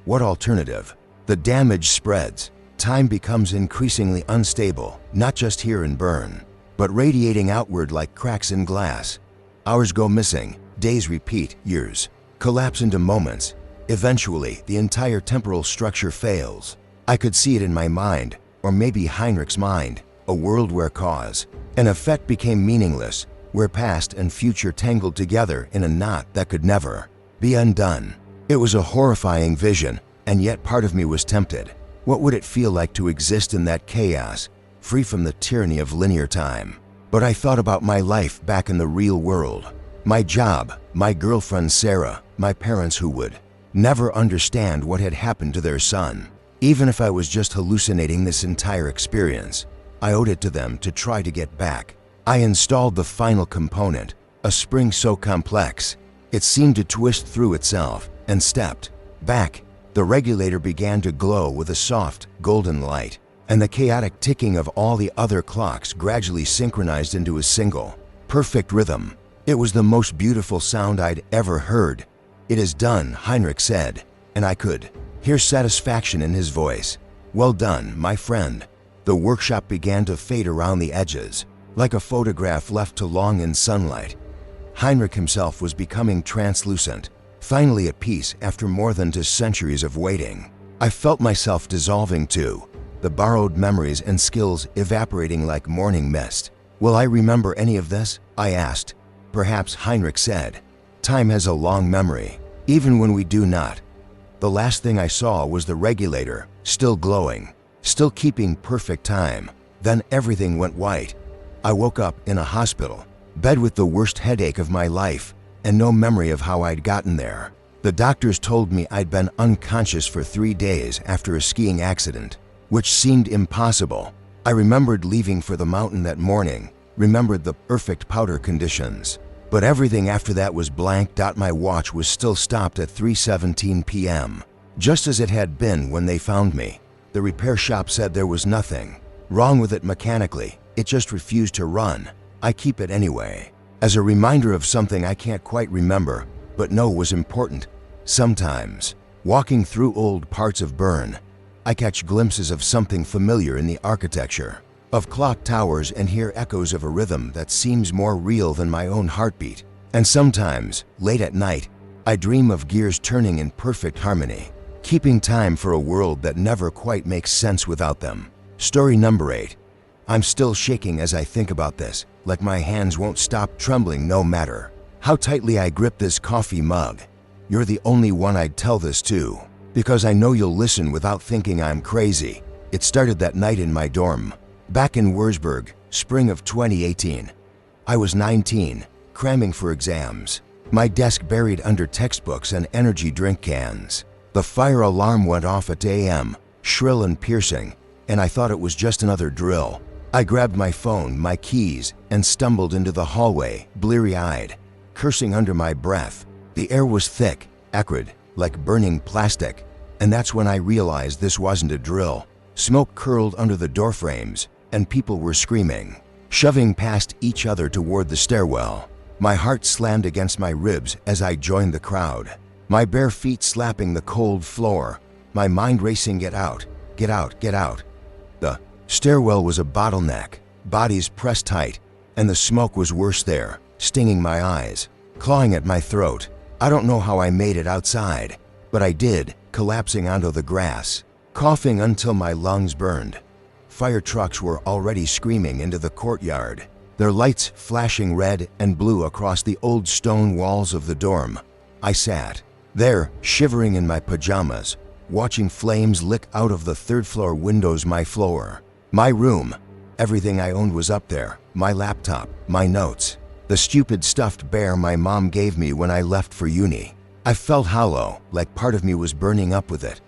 What alternative? The damage spreads. Time becomes increasingly unstable, not just here in Bern, but radiating outward like cracks in glass. Hours go missing, days repeat, years collapse into moments. Eventually, the entire temporal structure fails. I could see it in my mind, or maybe Heinrich's mind, a world where cause and effect became meaningless, where past and future tangled together in a knot that could never be undone. It was a horrifying vision, and yet part of me was tempted. What would it feel like to exist in that chaos, free from the tyranny of linear time? But I thought about my life back in the real world. My job, my girlfriend Sarah, my parents who would never understand what had happened to their son. Even if I was just hallucinating this entire experience, I owed it to them to try to get back. I installed the final component, a spring so complex, it seemed to twist through itself, and stepped back. The regulator began to glow with a soft, golden light, and the chaotic ticking of all the other clocks gradually synchronized into a single, perfect rhythm. It was the most beautiful sound I'd ever heard. "It is done," Heinrich said, and I could hear satisfaction in his voice. "Well done, my friend." The workshop began to fade around the edges, like a photograph left too long in sunlight. Heinrich himself was becoming translucent, finally at peace after more than 2 centuries of waiting. I felt myself dissolving too, the borrowed memories and skills evaporating like morning mist. "Will I remember any of this?" I asked. Perhaps, Heinrich said. "Time has a long memory, even when we do not." The last thing I saw was the regulator, still glowing, still keeping perfect time. Then everything went white. I woke up in a hospital bed with the worst headache of my life, and no memory of how I'd gotten there. The doctors told me I'd been unconscious for 3 days after a skiing accident, which seemed impossible. I remembered leaving for the mountain that morning, remembered the perfect powder conditions. But everything after that was blank. My watch was still stopped at 3:17 p.m., just as it had been when they found me. The repair shop said there was nothing wrong with it mechanically, it just refused to run. I keep it anyway, as a reminder of something I can't quite remember, but know was important. Sometimes, walking through old parts of Bern, I catch glimpses of something familiar in the architecture, of clock towers, and hear echoes of a rhythm that seems more real than my own heartbeat. And sometimes, late at night, I dream of gears turning in perfect harmony, keeping time for a world that never quite makes sense without them. Story number 8. I'm still shaking as I think about this, like my hands won't stop trembling no matter how tightly I grip this coffee mug. You're the only one I'd tell this to, because I know you'll listen without thinking I'm crazy. It started that night in my dorm, back in Würzburg, spring of 2018. I was 19, cramming for exams, my desk buried under textbooks and energy drink cans. The fire alarm went off at 8 a.m., shrill and piercing, and I thought it was just another drill. I grabbed my phone, my keys, and stumbled into the hallway, bleary-eyed, cursing under my breath. The air was thick, acrid, like burning plastic, and that's when I realized this wasn't a drill. Smoke curled under the doorframes, and people were screaming, shoving past each other toward the stairwell. My heart slammed against my ribs as I joined the crowd, my bare feet slapping the cold floor, my mind racing, get out, get out, get out. The stairwell was a bottleneck, bodies pressed tight, and the smoke was worse there, stinging my eyes, clawing at my throat. I don't know how I made it outside, but I did, collapsing onto the grass, coughing until my lungs burned. Fire trucks were already screaming into the courtyard, their lights flashing red and blue across the old stone walls of the dorm. I sat there, shivering in my pajamas, watching flames lick out of the third-floor windows. My floor, my room, everything I owned was up there, my laptop, my notes, the stupid stuffed bear my mom gave me when I left for uni. I felt hollow, like part of me was burning up with it.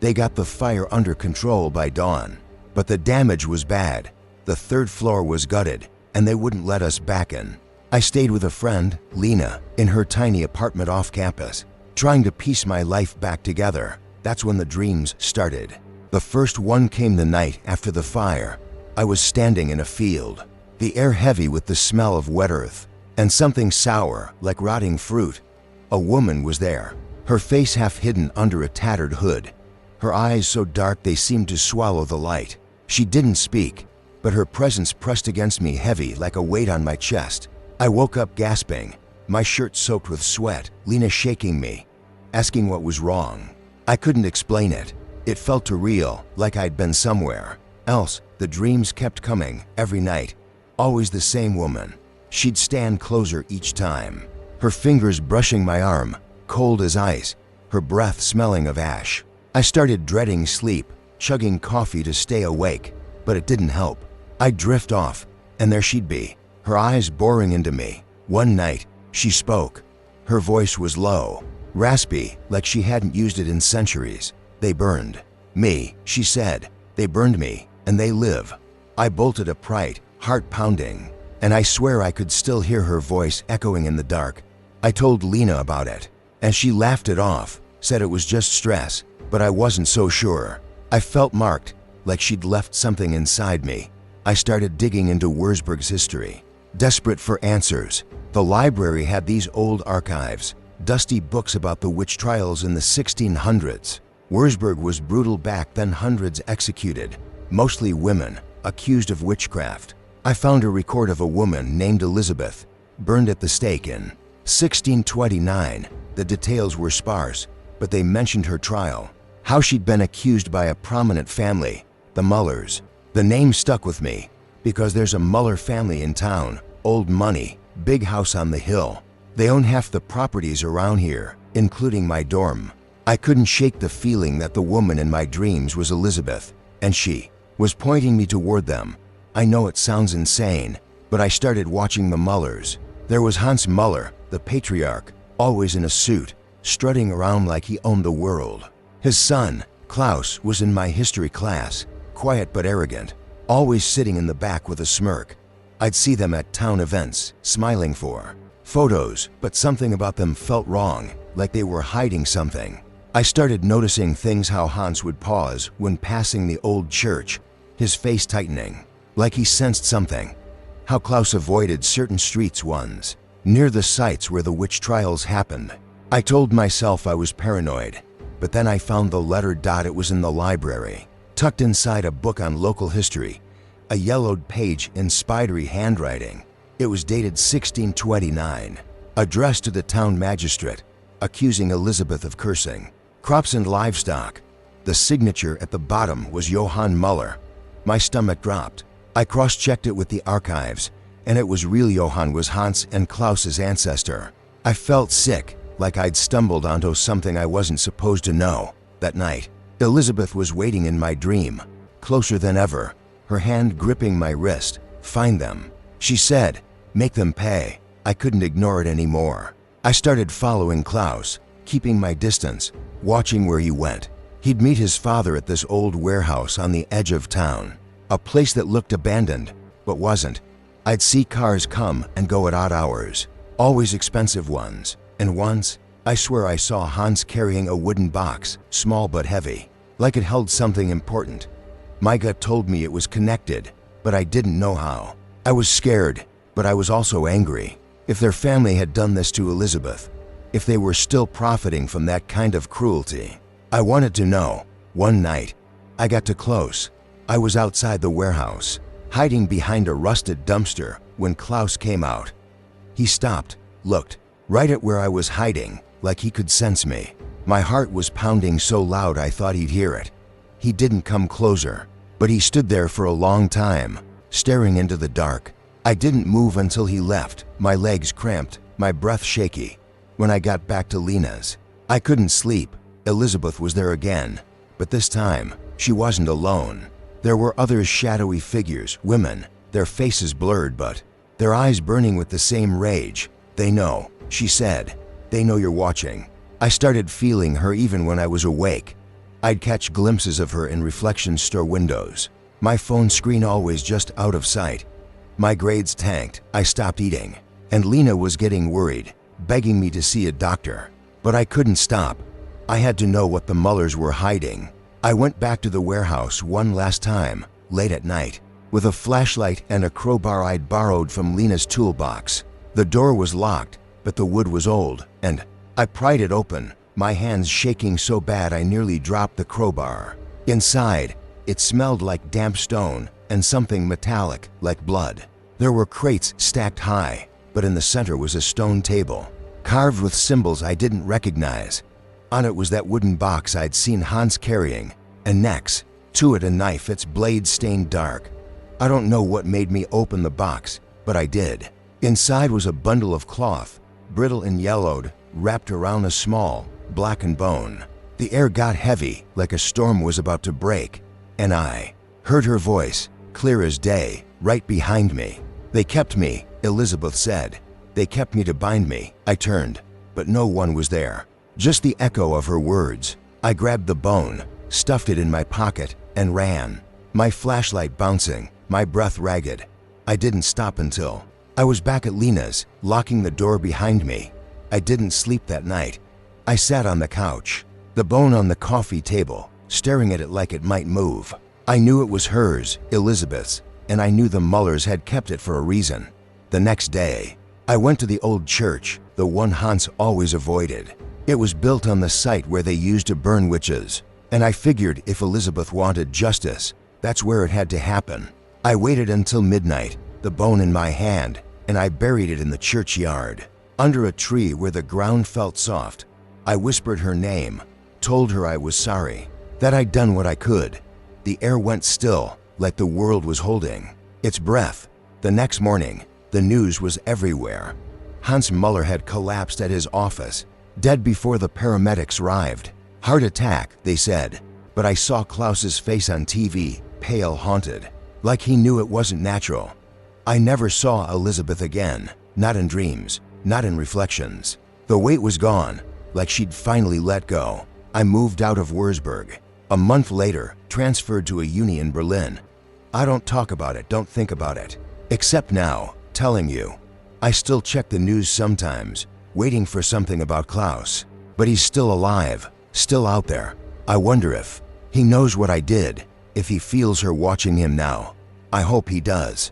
They got the fire under control by dawn, but the damage was bad. The third floor was gutted, and they wouldn't let us back in. I stayed with a friend, Lena, in her tiny apartment off campus, trying to piece my life back together. That's when the dreams started. The first one came the night after the fire. I was standing in a field, the air heavy with the smell of wet earth, and something sour, like rotting fruit. A woman was there, her face half hidden under a tattered hood, her eyes so dark they seemed to swallow the light. She didn't speak, but her presence pressed against me heavy like a weight on my chest. I woke up gasping, my shirt soaked with sweat, Lena shaking me, asking what was wrong. I couldn't explain it. It felt too real, like I'd been somewhere else. The dreams kept coming, every night. Always the same woman. She'd stand closer each time, her fingers brushing my arm, cold as ice, her breath smelling of ash. I started dreading sleep, chugging coffee to stay awake, but it didn't help. I'd drift off, and there she'd be, her eyes boring into me. One night, she spoke. Her voice was low, raspy, like she hadn't used it in centuries. They burned me, she said. They burned me, and they live. I bolted upright, heart pounding, and I swear I could still hear her voice echoing in the dark. I told Lena about it, and she laughed it off, said it was just stress, but I wasn't so sure. I felt marked, like she'd left something inside me. I started digging into Würzburg's history, desperate for answers. The library had these old archives, dusty books about the witch trials in the 1600s. Würzburg was brutal back then, hundreds executed, mostly women, accused of witchcraft. I found a record of a woman named Elizabeth, burned at the stake in 1629. The details were sparse, but they mentioned her trial, how she'd been accused by a prominent family, the Mullers. The name stuck with me, because there's a Muller family in town, old money, big house on the hill. They own half the properties around here, including my dorm. I couldn't shake the feeling that the woman in my dreams was Elizabeth, and she was pointing me toward them. I know it sounds insane, but I started watching the Mullers. There was Hans Muller, the patriarch, always in a suit, strutting around like he owned the world. His son, Klaus, was in my history class, quiet but arrogant, always sitting in the back with a smirk. I'd see them at town events, smiling for photos, but something about them felt wrong, like they were hiding something. I started noticing things: how Hans would pause when passing the old church, his face tightening, like he sensed something. How Klaus avoided certain streets ones, near the sites where the witch trials happened. I told myself I was paranoid, but then I found the letter. It was in the library, tucked inside a book on local history, a yellowed page in spidery handwriting. It was dated 1629, addressed to the town magistrate, accusing Elizabeth of cursing crops and livestock. The signature at the bottom was Johann Muller. My stomach dropped. I cross-checked it with the archives, and it was real. Johann was Hans and Klaus's ancestor. I felt sick, like I'd stumbled onto something I wasn't supposed to know. That night, Elizabeth was waiting in my dream, closer than ever, her hand gripping my wrist. "Find them," she said. "Make them pay." I couldn't ignore it anymore. I started following Klaus, keeping my distance, watching where he went. He'd meet his father at this old warehouse on the edge of town, a place that looked abandoned, but wasn't. I'd see cars come and go at odd hours, always expensive ones. And once, I swear I saw Hans carrying a wooden box, small but heavy, like it held something important. My gut told me it was connected, but I didn't know how. I was scared, but I was also angry. If their family had done this to Elizabeth, if they were still profiting from that kind of cruelty, I wanted to know. One night, I got too close. I was outside the warehouse, hiding behind a rusted dumpster, when Klaus came out. He stopped, looked, right at where I was hiding, like he could sense me. My heart was pounding so loud I thought he'd hear it. He didn't come closer, but he stood there for a long time, staring into the dark. I didn't move until he left, my legs cramped, my breath shaky. When I got back to Lena's, I couldn't sleep. Elizabeth was there again, but this time, she wasn't alone. There were other shadowy figures, women, their faces blurred but their eyes burning with the same rage. "They know," she said. "They know you're watching." I started feeling her even when I was awake. I'd catch glimpses of her in reflection store windows, my phone screen always just out of sight. My grades tanked, I stopped eating, and Lena was getting worried, begging me to see a doctor. But I couldn't stop. I had to know what the Mullers were hiding. I went back to the warehouse one last time, late at night, with a flashlight and a crowbar I'd borrowed from Lena's toolbox. The door was locked, but the wood was old, and I pried it open, my hands shaking so bad I nearly dropped the crowbar. Inside, it smelled like damp stone and something metallic, like blood. There were crates stacked high, but in the center was a stone table, carved with symbols I didn't recognize. On it was that wooden box I'd seen Hans carrying, and next to it a knife, its blade stained dark. I don't know what made me open the box, but I did. Inside was a bundle of cloth, brittle and yellowed, wrapped around a small, blackened bone. The air got heavy, like a storm was about to break, and I heard her voice, clear as day, right behind me. "They kept me," Elizabeth said. "They kept me to bind me." I turned, but no one was there. Just the echo of her words. I grabbed the bone, stuffed it in my pocket, and ran, my flashlight bouncing, my breath ragged. I didn't stop until I was back at Lena's, locking the door behind me. I didn't sleep that night. I sat on the couch, the bone on the coffee table, staring at it like it might move. I knew it was hers, Elizabeth's, and I knew the Mullers had kept it for a reason. The next day, I went to the old church, the one Hans always avoided. It was built on the site where they used to burn witches, and I figured if Elizabeth wanted justice, that's where it had to happen. I waited until midnight, the bone in my hand, and I buried it in the churchyard, under a tree where the ground felt soft. I whispered her name, told her I was sorry, that I'd done what I could. The air went still, like the world was holding its breath. The next morning, the news was everywhere. Hans Muller had collapsed at his office, dead before the paramedics arrived. Heart attack, they said, but I saw Klaus's face on TV, pale, haunted, like he knew it wasn't natural. I never saw Elizabeth again, not in dreams, not in reflections. The weight was gone, like she'd finally let go. I moved out of Wurzburg. A month later, transferred to a uni in Berlin. I don't talk about it, don't think about it. Except now, telling you. I still check the news sometimes, waiting for something about Klaus. But he's still alive, still out there. I wonder if he knows what I did, if he feels her watching him now. I hope he does.